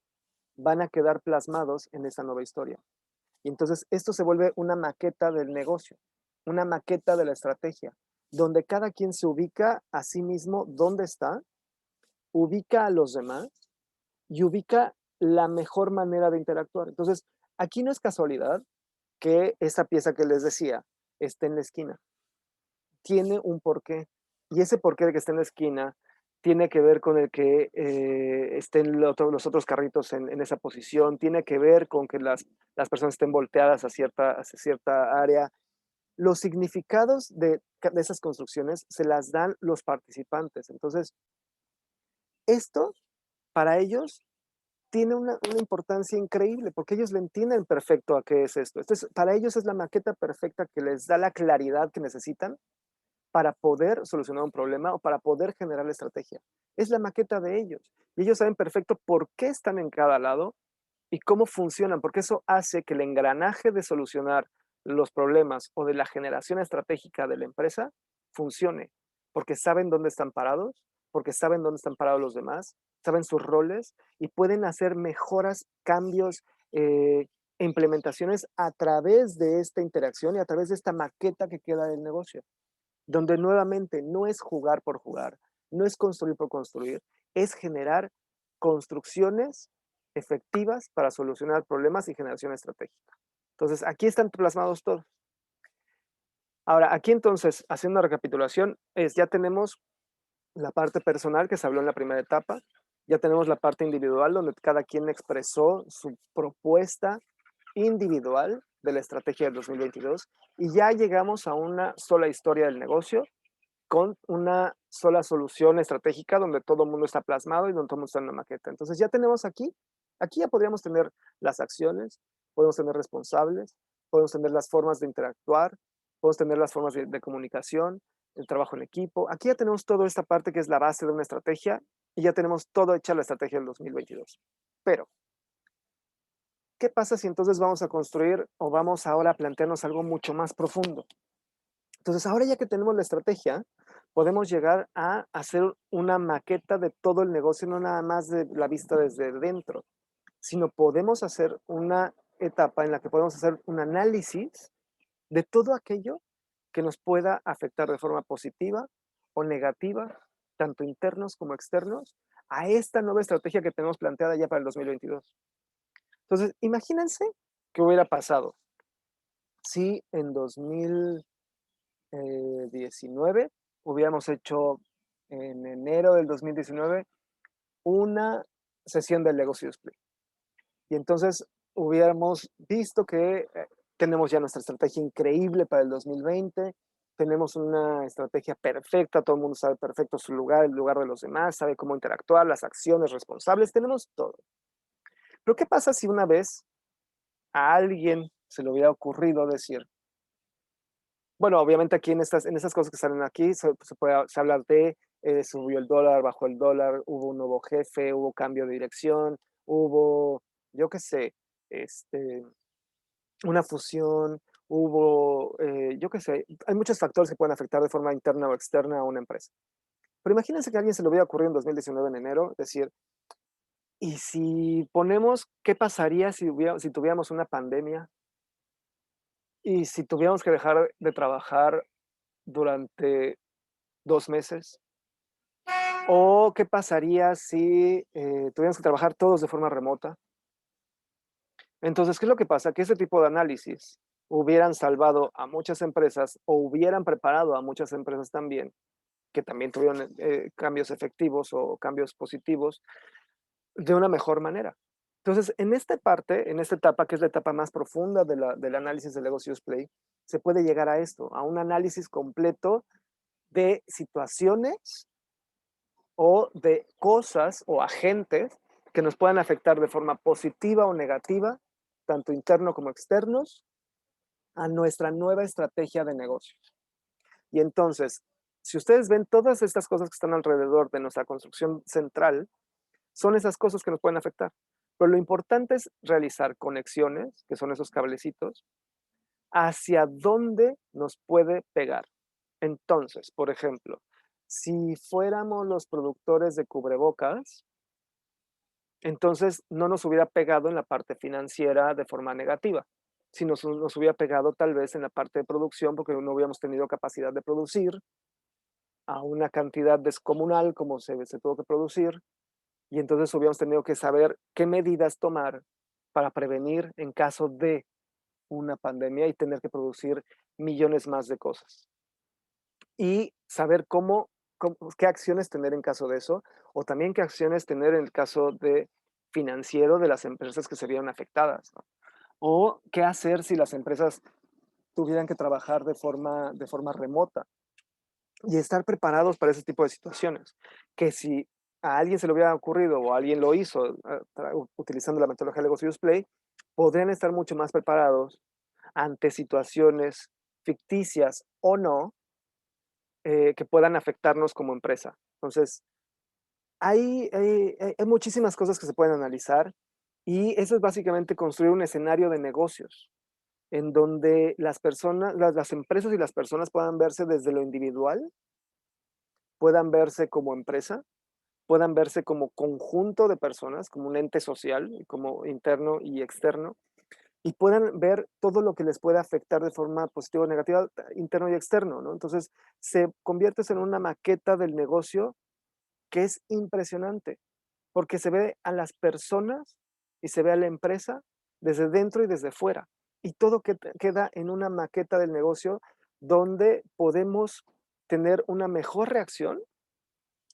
van a quedar plasmados en esta nueva historia. Y entonces esto se vuelve una maqueta del negocio, una maqueta de la estrategia, donde cada quien se ubica a sí mismo dónde está, ubica a los demás y ubica la mejor manera de interactuar. Entonces, aquí no es casualidad que esa pieza que les decía esté en la esquina. Tiene un porqué. Y ese porqué de que esté en la esquina tiene que ver con el que estén los otros carritos en esa posición, tiene que ver con que las personas estén volteadas hacia cierta área. Los significados de esas construcciones se las dan los participantes. Entonces, esto para ellos tiene una importancia increíble porque ellos le entienden perfecto a qué es esto. Entonces, para ellos es la maqueta perfecta que les da la claridad que necesitan para poder solucionar un problema o para poder generar la estrategia. Es la maqueta de ellos. Y ellos saben perfecto por qué están en cada lado y cómo funcionan, porque eso hace que el engranaje de solucionar los problemas o de la generación estratégica de la empresa funcione, porque saben dónde están parados, porque saben dónde están parados los demás, saben sus roles y pueden hacer mejoras, cambios, implementaciones a través de esta interacción y a través de esta maqueta que queda del negocio, donde nuevamente no es jugar por jugar, no es construir por construir, es generar construcciones efectivas para solucionar problemas y generación estratégica. Entonces, aquí están plasmados todos. Ahora, aquí entonces, haciendo una recapitulación, ya tenemos la parte personal que se habló en la primera etapa, ya tenemos la parte individual donde cada quien expresó su propuesta individual de la estrategia del 2022 y ya llegamos a una sola historia del negocio con una sola solución estratégica donde todo el mundo está plasmado y donde todo el mundo está en una maqueta. Entonces ya tenemos aquí ya podríamos tener las acciones, podemos tener responsables, podemos tener las formas de interactuar, podemos tener las formas de comunicación, el trabajo en equipo. Aquí ya tenemos toda esta parte que es la base de una estrategia y ya tenemos todo hecha la estrategia del 2022. Pero, ¿qué pasa si entonces vamos a construir o vamos ahora a plantearnos algo mucho más profundo? Entonces, ahora ya que tenemos la estrategia, podemos llegar a hacer una maqueta de todo el negocio, no nada más de la vista desde dentro, sino podemos hacer una etapa en la que podemos hacer un análisis de todo aquello que nos pueda afectar de forma positiva o negativa, tanto internos como externos, a esta nueva estrategia que tenemos planteada ya para el 2022. Entonces, imagínense qué hubiera pasado si en 2019 hubiéramos hecho en enero del 2019 una sesión del Lego Serious Play. Y entonces hubiéramos visto que tenemos ya nuestra estrategia increíble para el 2020, tenemos una estrategia perfecta, todo el mundo sabe perfecto su lugar, el lugar de los demás, sabe cómo interactuar, las acciones responsables, tenemos todo. Pero ¿qué pasa si una vez a alguien se le hubiera ocurrido decir, bueno, obviamente aquí en estas cosas que salen aquí se habla de subió el dólar, bajó el dólar, hubo un nuevo jefe, hubo cambio de dirección, hubo, yo qué sé, este, una fusión, hubo, yo qué sé, hay muchos factores que pueden afectar de forma interna o externa a una empresa. Pero imagínense que a alguien se le hubiera ocurrido en 2019 en enero, decir, ¿y si ponemos qué pasaría si tuviéramos una pandemia? ¿Y si tuviéramos que dejar de trabajar durante 2 meses? ¿O qué pasaría si tuviéramos que trabajar todos de forma remota? Entonces, ¿qué es lo que pasa? Que ese tipo de análisis hubieran salvado a muchas empresas o hubieran preparado a muchas empresas también, que también tuvieron cambios efectivos o cambios positivos, de una mejor manera. Entonces, en esta parte, en esta etapa, que es la etapa más profunda del análisis del Lego Serious Play, se puede llegar a esto, a un análisis completo de situaciones o de cosas o agentes que nos puedan afectar de forma positiva o negativa, tanto interno como externos, a nuestra nueva estrategia de negocios. Y entonces, si ustedes ven todas estas cosas que están alrededor de nuestra construcción central, son esas cosas que nos pueden afectar. Pero lo importante es realizar conexiones, que son esos cablecitos, hacia dónde nos puede pegar. Entonces, por ejemplo, si fuéramos los productores de cubrebocas, entonces no nos hubiera pegado en la parte financiera de forma negativa. si nos hubiera pegado tal vez en la parte de producción, porque no hubiéramos tenido capacidad de producir a una cantidad descomunal como se tuvo que producir, y entonces hubiéramos tenido que saber qué medidas tomar para prevenir en caso de una pandemia y tener que producir millones más de cosas. Y saber qué acciones tener en caso de eso, o también qué acciones tener en el caso de financiero de las empresas que se vieron afectadas, ¿no? O qué hacer si las empresas tuvieran que trabajar de forma remota y estar preparados para ese tipo de situaciones. Que si a alguien se le hubiera ocurrido o alguien lo hizo utilizando la metodología de Legos Use Play, podrían estar mucho más preparados ante situaciones ficticias o no que puedan afectarnos como empresa. Entonces, hay muchísimas cosas que se pueden analizar y eso es básicamente construir un escenario de negocios en donde las personas, las empresas y las personas puedan verse desde lo individual, puedan verse como empresa, puedan verse como conjunto de personas, como un ente social, como interno y externo, y puedan ver todo lo que les puede afectar de forma positiva o negativa, interno y externo, ¿no? Entonces, se convierte en una maqueta del negocio que es impresionante, porque se ve a las personas y se ve a la empresa desde dentro y desde fuera. Y todo queda en una maqueta del negocio donde podemos tener una mejor reacción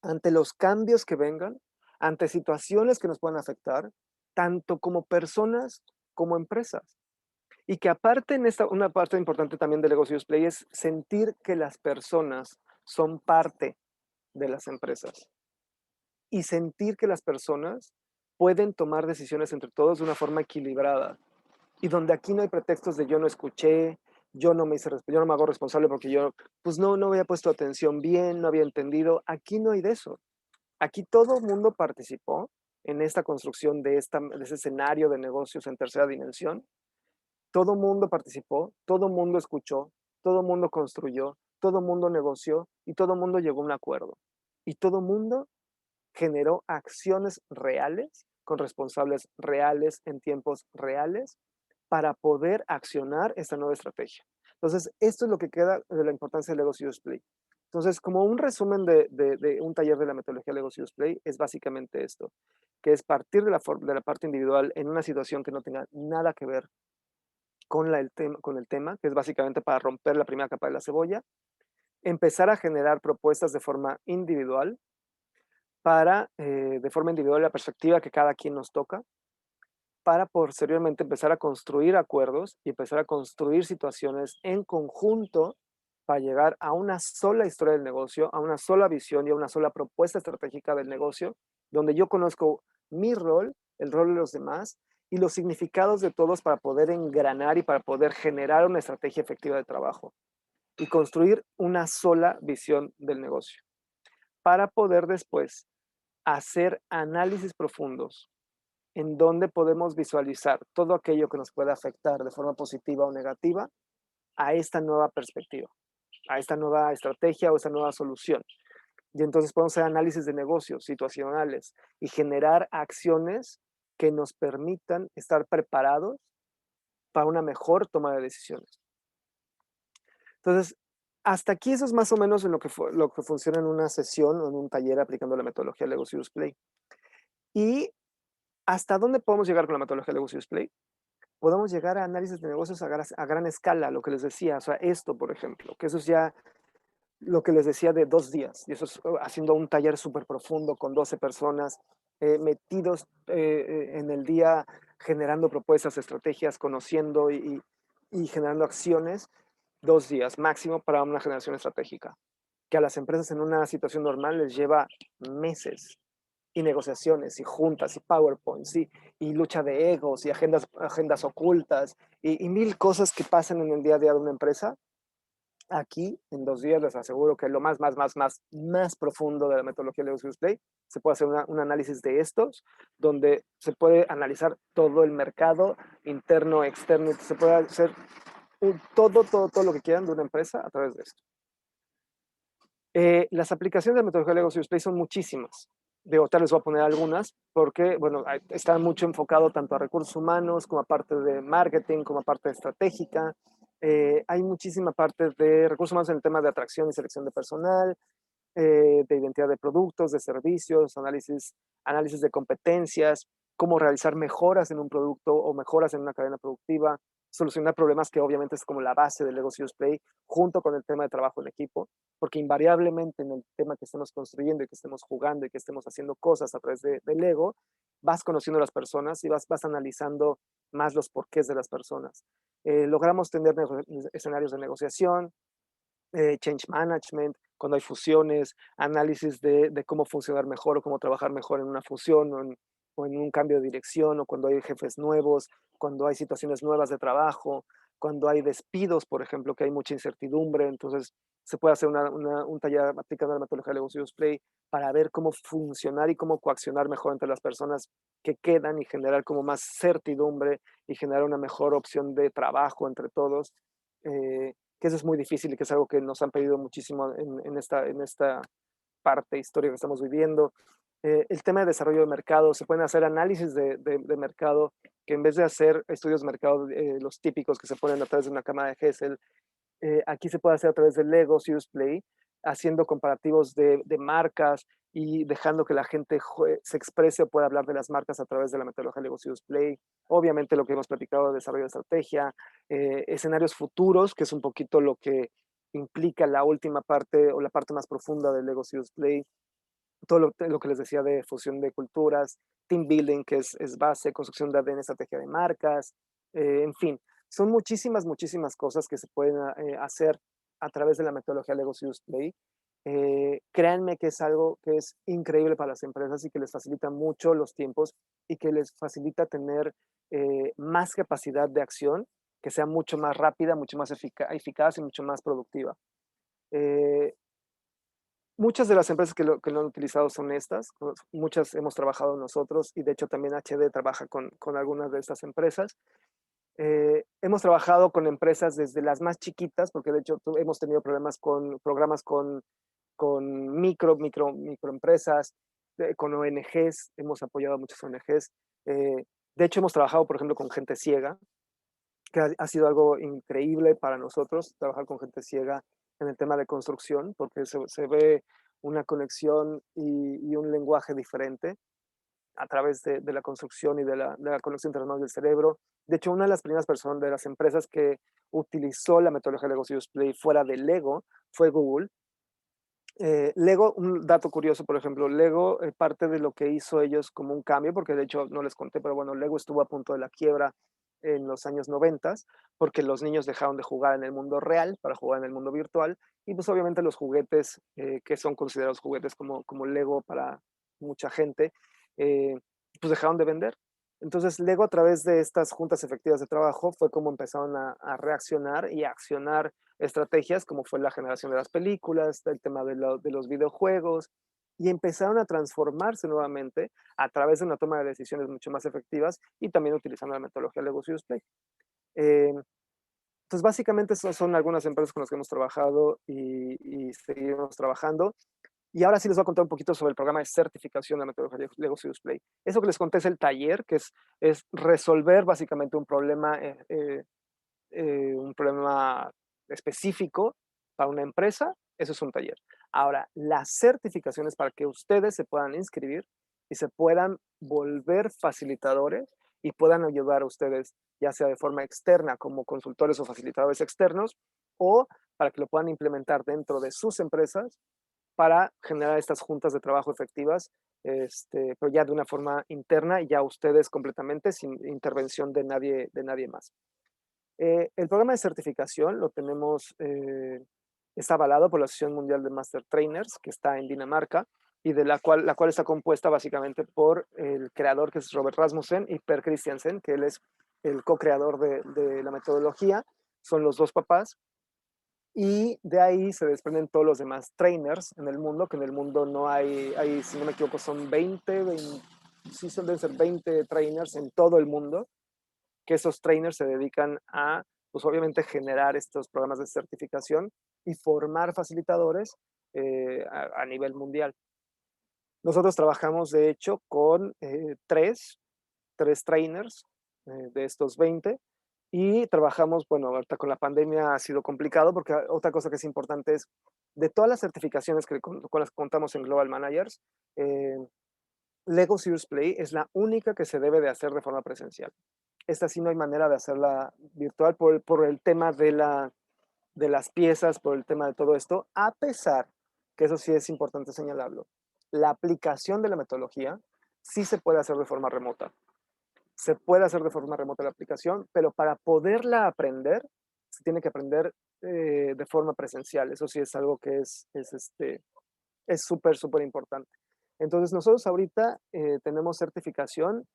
ante los cambios que vengan, ante situaciones que nos puedan afectar, tanto como personas como empresas. Y que aparte una parte importante también del negocio Play es sentir que las personas son parte de las empresas y sentir que las personas pueden tomar decisiones entre todos de una forma equilibrada y donde aquí no hay pretextos de yo no escuché, yo no me hago responsable porque yo pues no había puesto atención bien, no había entendido. Aquí no hay de eso. Aquí todo el mundo participó en esta construcción de ese escenario de negocios en tercera dimensión. Todo el mundo participó, todo el mundo escuchó, todo el mundo construyó, todo el mundo negoció y todo el mundo llegó a un acuerdo. Y todo el mundo generó acciones reales con responsables reales en tiempos reales para poder accionar esta nueva estrategia. Entonces, esto es lo que queda de la importancia del Lego Serious Play. Entonces, como un resumen de un taller de la metodología Lego Serious Play, es básicamente esto, que es partir de la parte individual en una situación que no tenga nada que ver con el tema, que es básicamente para romper la primera capa de la cebolla, empezar a generar propuestas de forma individual, de forma individual, la perspectiva que cada quien nos toca, para posteriormente empezar a construir acuerdos y empezar a construir situaciones en conjunto para llegar a una sola historia del negocio, a una sola visión y a una sola propuesta estratégica del negocio, donde yo conozco mi rol, el rol de los demás y los significados de todos para poder engranar y para poder generar una estrategia efectiva de trabajo y construir una sola visión del negocio, para poder después hacer análisis profundos en donde podemos visualizar todo aquello que nos puede afectar de forma positiva o negativa a esta nueva perspectiva, a esta nueva estrategia o esta nueva solución. Y entonces podemos hacer análisis de negocios situacionales y generar acciones que nos permitan estar preparados para una mejor toma de decisiones. Entonces, hasta aquí eso es más o menos en lo que funciona en una sesión o en un taller aplicando la metodología Lego Serious Play. ¿Y hasta dónde podemos llegar con la metodología Lego Serious Play? Podemos llegar a análisis de negocios a gran escala, lo que les decía, o sea, esto, por ejemplo, que eso es ya lo que les decía de 2 días, y eso es haciendo un taller súper profundo con 12 personas metidos en el día, generando propuestas, estrategias, conociendo y generando acciones, 2 días máximo para una generación estratégica, que a las empresas en una situación normal les lleva meses, y negociaciones, y juntas, y PowerPoints, y lucha de egos, y agendas ocultas, y mil cosas que pasan en el día a día de una empresa. Aquí, en 2 días, les aseguro que lo más profundo de la metodología de Lego Play, se puede hacer un análisis de estos, donde se puede analizar todo el mercado, interno, externo, se puede hacer todo lo que quieran de una empresa a través de esto. Las aplicaciones de la metodología de Lego Play son muchísimas. De tal les voy a poner algunas, porque, bueno, está mucho enfocado tanto a recursos humanos como a parte de marketing, como a parte estratégica. Hay muchísima parte de recursos humanos en el tema de atracción y selección de personal, de identidad de productos, de servicios, análisis de competencias, cómo realizar mejoras en un producto o mejoras en una cadena productiva, solucionar problemas que obviamente es como la base del Lego Serious Play, junto con el tema de trabajo en equipo, porque invariablemente en el tema que estemos construyendo y que estemos jugando y que estemos haciendo cosas a través de Lego, vas conociendo a las personas y vas analizando más los porqués de las personas. Logramos tener escenarios de negociación, change management, cuando hay fusiones, análisis de cómo funcionar mejor o cómo trabajar mejor en una fusión o en un cambio de dirección, o cuando hay jefes nuevos, cuando hay situaciones nuevas de trabajo, cuando hay despidos, por ejemplo, que hay mucha incertidumbre. Entonces se puede hacer un taller aplicando la metodología de Lego Serious Play para ver cómo funcionar y cómo coaccionar mejor entre las personas que quedan y generar como más certidumbre y generar una mejor opción de trabajo entre todos. Que eso es muy difícil y que es algo que nos han pedido muchísimo en esta parte histórica que estamos viviendo. El tema de desarrollo de mercado, se pueden hacer análisis de mercado, que en vez de hacer estudios de mercado, los típicos que se ponen a través de una cámara de Gesell, aquí se puede hacer a través de Lego Serious Play, haciendo comparativos de marcas y dejando que la gente se exprese o pueda hablar de las marcas a través de la metodología Lego Serious Play. Obviamente lo que hemos platicado de desarrollo de estrategia, escenarios futuros, que es un poquito lo que implica la última parte o la parte más profunda del Lego Serious Play. Todo lo que les decía de fusión de culturas, team building, que es base, construcción de ADN, estrategia de marcas, en fin, son muchísimas, muchísimas cosas que se pueden hacer a través de la metodología Lego Serious Play. Créanme que es algo que es increíble para las empresas y que les facilita mucho los tiempos y que les facilita tener más capacidad de acción, que sea mucho más rápida, mucho más eficaz y mucho más productiva. Eh, Muchas de las empresas que lo han utilizado son estas, muchas hemos trabajado nosotros y de hecho también HD trabaja con algunas de estas empresas. Hemos trabajado con empresas desde las más chiquitas, porque de hecho hemos tenido programas con microempresas, con ONGs, hemos apoyado a muchas ONGs. De hecho, hemos trabajado, por ejemplo, con gente ciega, que ha sido algo increíble para nosotros, trabajar con gente ciega en el tema de construcción, porque se ve una conexión y un lenguaje diferente a través de la construcción y de la conexión internacional del cerebro. De hecho, una de las primeras personas de las empresas que utilizó la metodología de Lego Serious Play fuera de Lego fue Google. Lego, un dato curioso, por ejemplo, Lego, parte de lo que hizo ellos como un cambio, porque de hecho no les conté, pero bueno, Lego estuvo a punto de la quiebra en los años 90, porque los niños dejaron de jugar en el mundo real para jugar en el mundo virtual, y pues obviamente los juguetes, que son considerados juguetes como Lego para mucha gente, eh, pues dejaron de vender. Entonces Lego, a través de estas juntas efectivas de trabajo, fue como empezaron a reaccionar y a accionar estrategias, como fue la generación de las películas, el tema de los videojuegos, y empezaron a transformarse nuevamente a través de una toma de decisiones mucho más efectivas y también utilizando la metodología Lego Serious Play. Entonces, básicamente, son algunas empresas con las que hemos trabajado y seguimos trabajando. Y ahora sí les voy a contar un poquito sobre el programa de certificación de la metodología Lego Serious Play. Eso que les conté es el taller, que es resolver básicamente un problema específico para una empresa. Eso es un taller. Ahora, las certificaciones para que ustedes se puedan inscribir y se puedan volver facilitadores y puedan ayudar a ustedes, ya sea de forma externa como consultores o facilitadores externos, o para que lo puedan implementar dentro de sus empresas para generar estas juntas de trabajo efectivas, pero ya de una forma interna y ya ustedes completamente sin intervención de nadie más. El programa de certificación lo tenemos, está avalado por la Asociación Mundial de Master Trainers, que está en Dinamarca, y la cual está compuesta básicamente por el creador, que es Robert Rasmussen, y Per Christiansen, que él es el co-creador de la metodología. Son los dos papás. Y de ahí se desprenden todos los demás trainers en el mundo, que en el mundo no hay, si no me equivoco, son 20 sí, deben ser 20 trainers en todo el mundo, que esos trainers se dedican a, pues obviamente, generar estos programas de certificación y formar facilitadores a nivel mundial. Nosotros trabajamos, de hecho, con tres trainers de estos 20 y trabajamos, bueno, ahorita con la pandemia ha sido complicado porque otra cosa que es importante es, de todas las certificaciones con las que contamos en Global Managers, eh, Lego Serious Play es la única que se debe de hacer de forma presencial. Esta sí no hay manera de hacerla virtual por el tema de las piezas, por el tema de todo esto, a pesar que eso sí es importante señalarlo. La aplicación de la metodología sí se puede hacer de forma remota. Se puede hacer de forma remota la aplicación, pero para poderla aprender, se tiene que aprender de forma presencial. Eso sí es algo que es súper, súper importante. Entonces, nosotros ahorita tenemos certificación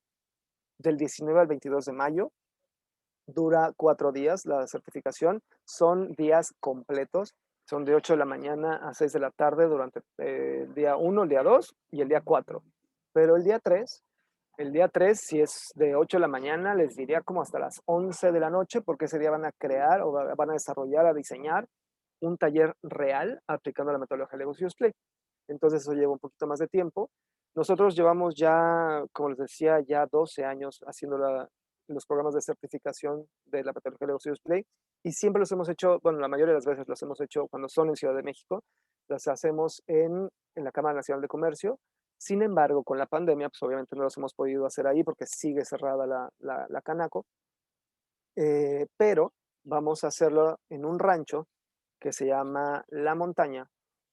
del 19 al 22 de mayo. Dura 4 días la certificación. Son días completos. Son de 8 de la mañana a 6 de la tarde durante el día 1, el día 2 y el día 4. Pero el día 3, si es de 8 de la mañana, les diría como hasta las 11 de la noche, porque ese día van a crear o van a desarrollar, a diseñar un taller real aplicando la metodología Lego Serious Play. Entonces eso lleva un poquito más de tiempo. Nosotros llevamos ya, como les decía, ya 12 años haciendo los programas de certificación de la metodología Lego Serious Play y siempre los hemos hecho, bueno, la mayoría de las veces los hemos hecho cuando son en Ciudad de México, las hacemos en la Cámara Nacional de Comercio. Sin embargo, con la pandemia, pues obviamente no los hemos podido hacer ahí porque sigue cerrada la Canaco, pero vamos a hacerlo en un rancho que se llama La Montaña,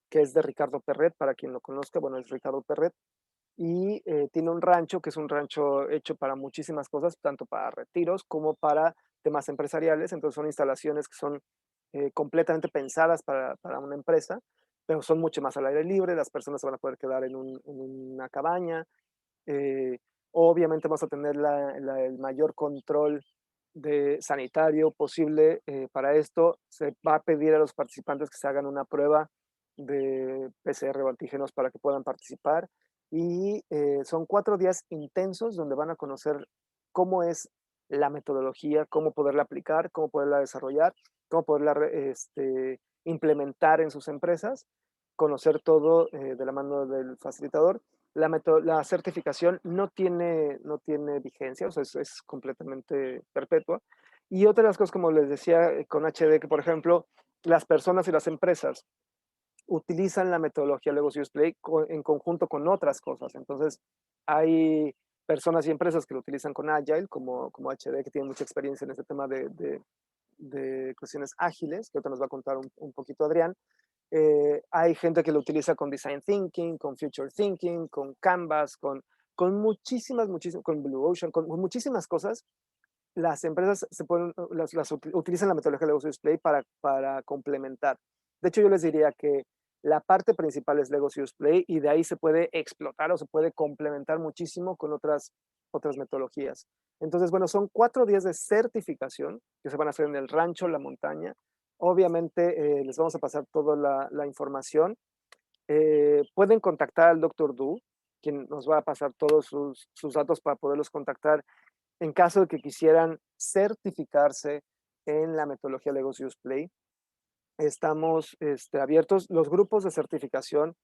que es de Ricardo Perret, para quien lo conozca, bueno, es Ricardo Perret, y tiene un rancho que es un rancho hecho para muchísimas cosas, tanto para retiros como para temas empresariales, entonces son instalaciones que son completamente pensadas para una empresa, pero son mucho más al aire libre, las personas se van a poder quedar en una cabaña, eh, obviamente vamos a tener el mayor control sanitario posible. Para esto se va a pedir a los participantes que se hagan una prueba de PCR o antígenos para que puedan participar. Y son 4 días intensos donde van a conocer cómo es la metodología, cómo poderla aplicar, cómo poderla desarrollar, cómo poderla implementar en sus empresas, conocer todo de la mano del facilitador. La certificación no tiene vigencia, o sea, es completamente perpetua. Y otra de las cosas, como les decía con HD, que por ejemplo, las personas y las empresas utilizan la metodología Lego Serious Play en conjunto con otras cosas. Entonces, hay personas y empresas que lo utilizan con Agile, como HD, que tienen mucha experiencia en este tema de cuestiones ágiles, que ahorita nos va a contar un poquito Adrián. Hay gente que lo utiliza con Design Thinking, con Future Thinking, con Canvas, con muchísimas, con Blue Ocean, con muchísimas cosas. Las empresas utilizan la metodología de Lego Serious Play para complementar. De hecho, yo les diría que la parte principal es Lego Serious Play y de ahí se puede explotar o se puede complementar muchísimo con otras metodologías. Entonces, bueno, son 4 días de certificación que se van a hacer en el rancho, la montaña. Obviamente, les vamos a pasar toda la información. Pueden contactar al Dr. Du, quien nos va a pasar todos sus datos para poderlos contactar en caso de que quisieran certificarse en la metodología Lego Serious Play. Estamos abiertos. Los grupos de certificación,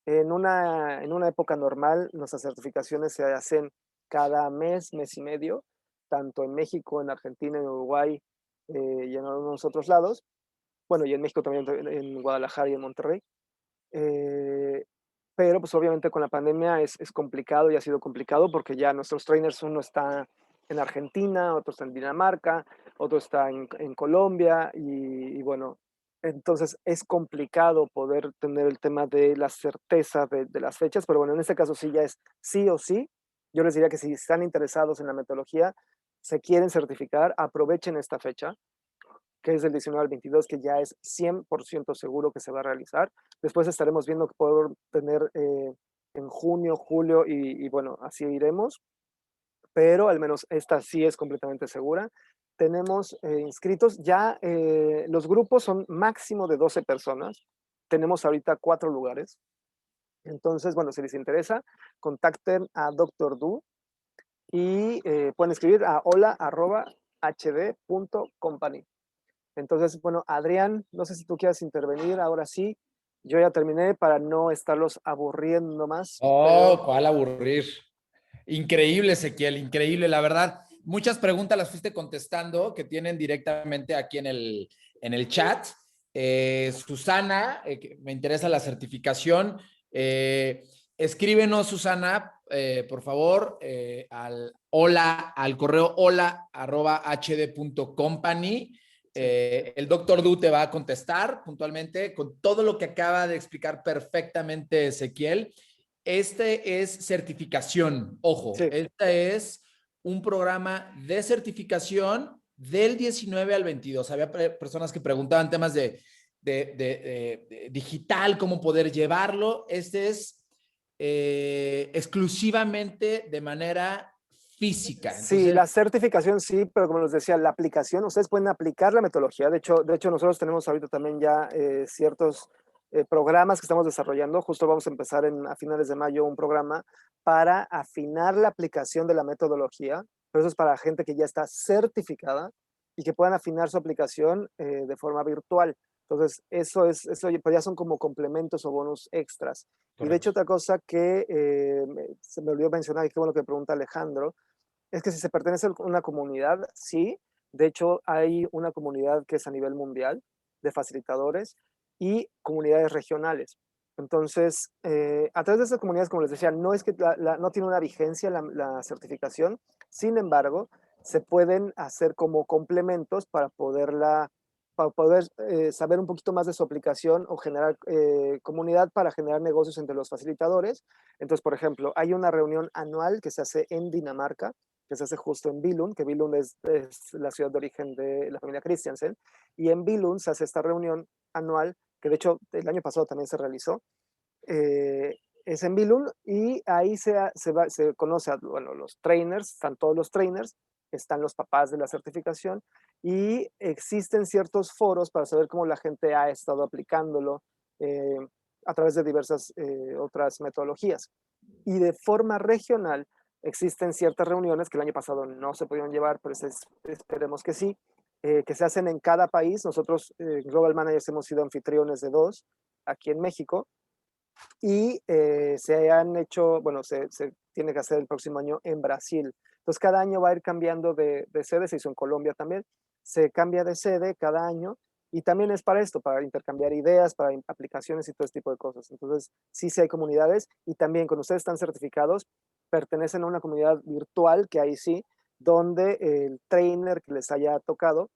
en una época normal, nuestras certificaciones se hacen cada mes y medio, tanto en México, en Argentina, en Uruguay y en algunos otros lados. Bueno, y en México también, en Guadalajara y en Monterrey. Eh, pero pues obviamente con la pandemia es complicado y ha sido complicado porque ya nuestros trainers, uno está en Argentina, otro está en Dinamarca, otro está en Colombia y bueno, entonces es complicado poder tener el tema de la certeza de las fechas, pero bueno, en este caso sí ya es sí o sí. Yo les diría que si están interesados en la metodología, se quieren certificar, aprovechen esta fecha que es del 19 al 22, que ya es 100% seguro que se va a realizar. Después estaremos viendo que poder tener en junio, julio y bueno, así iremos, pero al menos esta sí es completamente segura. Tenemos inscritos, ya los grupos son máximo de 12 personas, tenemos ahorita 4 lugares, entonces, bueno, si les interesa, contacten a Dr. Du y pueden escribir a hola@hd.company. Entonces, bueno, Adrián, no sé si tú quieras intervenir ahora sí. Yo ya terminé para no estarlos aburriendo más, Oh, pero ¿cuál aburrir? Increíble, Ezequiel, increíble, la verdad. Muchas preguntas las fuiste contestando que tienen directamente aquí en el chat. Susana, me interesa la certificación. Escríbenos, Susana, por favor, al correo hola@hd.company. El doctor Du te va a contestar puntualmente con todo lo que acaba de explicar perfectamente Ezequiel. Este es certificación, ojo, sí, este es un programa de certificación del 19 al 22. Había personas que preguntaban temas de digital, cómo poder llevarlo. Este es exclusivamente de manera física. sí, Entonces, la certificación sí, pero como les decía, la aplicación, ustedes pueden aplicar la metodología. De hecho nosotros tenemos ahorita también ya ciertos programas que estamos desarrollando. Justo vamos a empezar a finales de mayo un programa para afinar la aplicación de la metodología, pero eso es para gente que ya está certificada y que puedan afinar su aplicación de forma virtual. Entonces, eso pues ya son como complementos o bonus extras. Y de hecho, correcto. otra cosa que se me olvidó mencionar, y qué bueno que pregunta Alejandro, es que si se pertenece a una comunidad, sí. De hecho, hay una comunidad que es a nivel mundial de facilitadores y comunidades regionales. Entonces, a través de esas comunidades, como les decía, no es que no tiene una vigencia la certificación. Sin embargo, se pueden hacer como complementos para poder saber un poquito más de su aplicación o generar comunidad para generar negocios entre los facilitadores. Entonces, por ejemplo, hay una reunión anual que se hace en Dinamarca, que se hace justo en Billund, que Billund es la ciudad de origen de la familia Christiansen, y en Billund se hace esta reunión anual, que de hecho el año pasado también se realizó, es en Billund, y ahí se conoce a bueno, los trainers, están todos los trainers, están los papás de la certificación, y existen ciertos foros para saber cómo la gente ha estado aplicándolo a través de diversas otras metodologías. Y de forma regional, existen ciertas reuniones que el año pasado no se pudieron llevar, pero esperemos que sí, que se hacen en cada país. Nosotros, Global Managers, hemos sido anfitriones de dos aquí en México y se han hecho, bueno, se tiene que hacer el próximo año en Brasil. Entonces, cada año va a ir cambiando de sede, se hizo en Colombia también, se cambia de sede cada año y también es para esto, para intercambiar ideas, para aplicaciones y todo este tipo de cosas. Entonces, sí, sí hay comunidades y también cuando ustedes están certificados, pertenecen a una comunidad virtual que ahí sí, donde el trainer que les haya tocado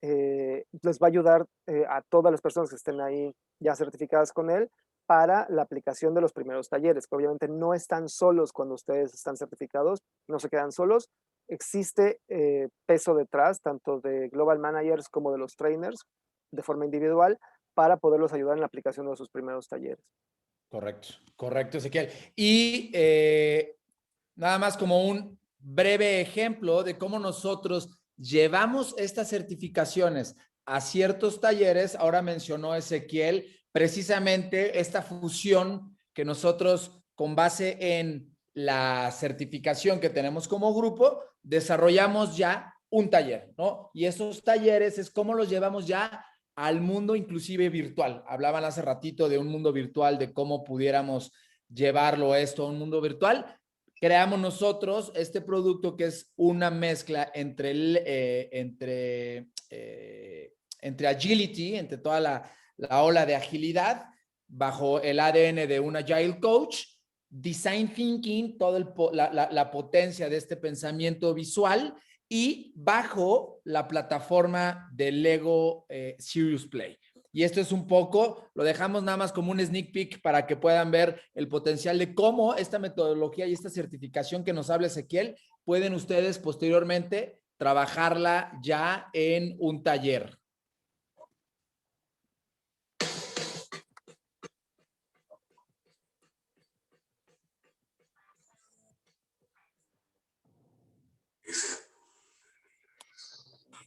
les va a ayudar a todas las personas que estén ahí ya certificadas con él para la aplicación de los primeros talleres, que obviamente no están solos cuando ustedes están certificados, no se quedan solos. Existe peso detrás, tanto de Global Managers como de los trainers, de forma individual, para poderlos ayudar en la aplicación de sus primeros talleres. Correcto, correcto, Ezequiel. Y nada más como un breve ejemplo de cómo nosotros llevamos estas certificaciones a ciertos talleres. Ahora mencionó Ezequiel precisamente esta fusión que nosotros, con base en la certificación que tenemos como grupo, desarrollamos ya un taller, ¿no? Y esos talleres es cómo los llevamos ya al mundo inclusive virtual. Hablaban hace ratito de un mundo virtual, de cómo pudiéramos llevarlo esto a un mundo virtual. Creamos nosotros este producto que es una mezcla entre agility, entre toda la ola de agilidad, bajo el ADN de un Agile Coach, Design Thinking, toda la potencia de este pensamiento visual y bajo la plataforma de Lego Serious Play. Y esto es un poco, lo dejamos nada más como un sneak peek para que puedan ver el potencial de cómo esta metodología y esta certificación que nos habla Ezequiel, pueden ustedes posteriormente trabajarla ya en un taller.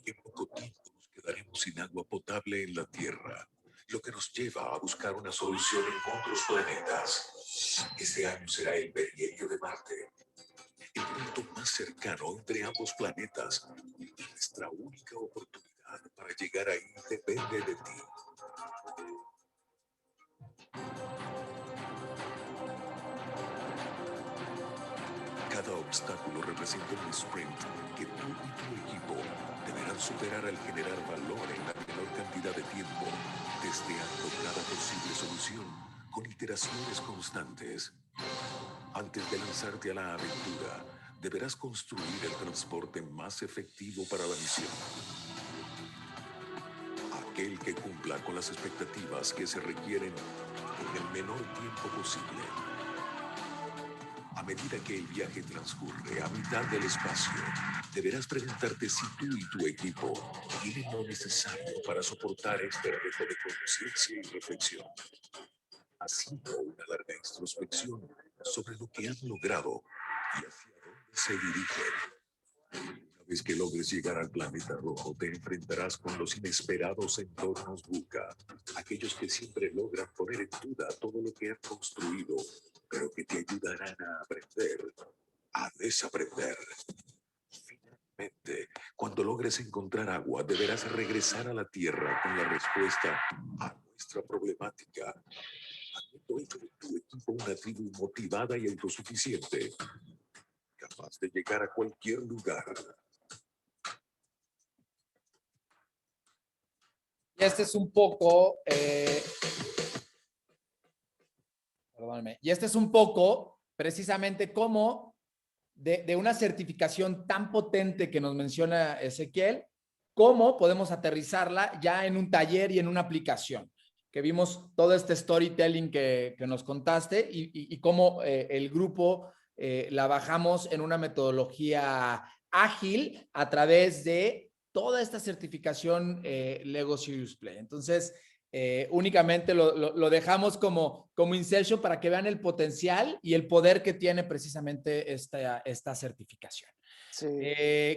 En poco tiempo nos quedaremos sin agua potable en la Tierra, lo que nos lleva a buscar una solución en otros planetas. Este año será el perihelio de Marte, el punto más cercano entre ambos planetas. Nuestra única oportunidad para llegar ahí depende de ti. obstáculo representa un sprint que tú y tu equipo deberán superar al generar valor en la menor cantidad de tiempo, testeando cada posible solución con iteraciones constantes. Antes de lanzarte a la aventura, deberás construir el transporte más efectivo para la misión. Aquel que cumpla con las expectativas que se requieren en el menor tiempo posible. A medida que el viaje transcurre a mitad del espacio, deberás preguntarte si tú y tu equipo tienen lo necesario para soportar este reto de conciencia y reflexión. Haciendo una larga introspección sobre lo que han logrado y hacia dónde se dirigen. Una vez que logres llegar al planeta rojo, te enfrentarás con los inesperados entornos VUCA, aquellos que siempre logran poner en duda todo lo que han construido, pero que te ayudarán a aprender, a desaprender. Finalmente, cuando logres encontrar agua, deberás regresar a la Tierra con la respuesta a nuestra problemática. Habiendo hecho de tu equipo una tribu motivada y autosuficiente, capaz de llegar a cualquier lugar. Y este es un poco, perdóname, y este es un poco precisamente cómo de una certificación tan potente que nos menciona Ezequiel, cómo podemos aterrizarla ya en un taller y en una aplicación. Que vimos todo este storytelling que nos contaste y cómo el grupo la bajamos en una metodología ágil a través de toda esta certificación Lego Serious Play. Entonces, únicamente lo dejamos como insertion para que vean el potencial y el poder que tiene precisamente esta certificación. Sí.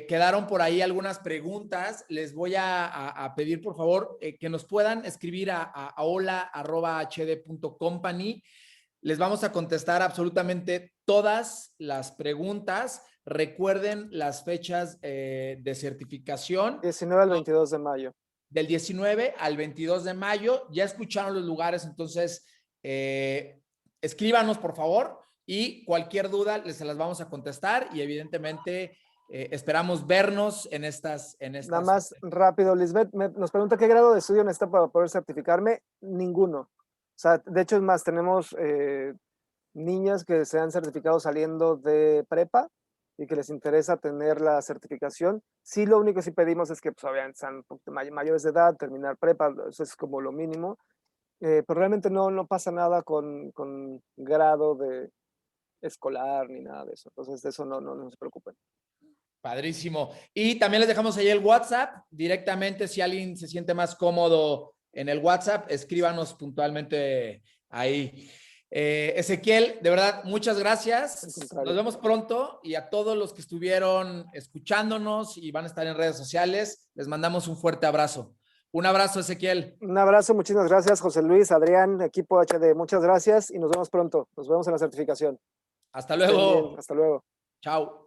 Quedaron por ahí algunas preguntas. Les voy a pedir, por favor, que nos puedan escribir a hola@hd.company. Les vamos a contestar absolutamente todas las preguntas. Recuerden las fechas de certificación. 19 al 22 de mayo. Del 19 al 22 de mayo. Ya escucharon los lugares, entonces escríbanos, por favor, y cualquier duda se las vamos a contestar y evidentemente esperamos vernos en estas. Nada más rápido, Lisbeth nos pregunta qué grado de estudio necesita para poder certificarme. Ninguno. O sea, de hecho es más, tenemos niñas que se han certificado saliendo de prepa y que les interesa tener la certificación. Sí, lo único que sí pedimos es que pues, obviamente sean un poquito mayores de edad, terminar prepa, eso es como lo mínimo. Pero realmente no pasa nada con grado de escolar ni nada de eso. Entonces, de eso no se preocupen. Padrísimo. Y también les dejamos ahí el WhatsApp. Directamente, si alguien se siente más cómodo en el WhatsApp, escríbanos puntualmente ahí. Ezequiel, de verdad, muchas gracias. Nos vemos pronto y a todos los que estuvieron escuchándonos y van a estar en redes sociales, les mandamos un fuerte abrazo. Un abrazo, Ezequiel. Un abrazo, muchísimas gracias, José Luis, Adrián, equipo HD. Muchas gracias y nos vemos pronto. Nos vemos en la certificación. Hasta luego. Bien, hasta luego. Chao.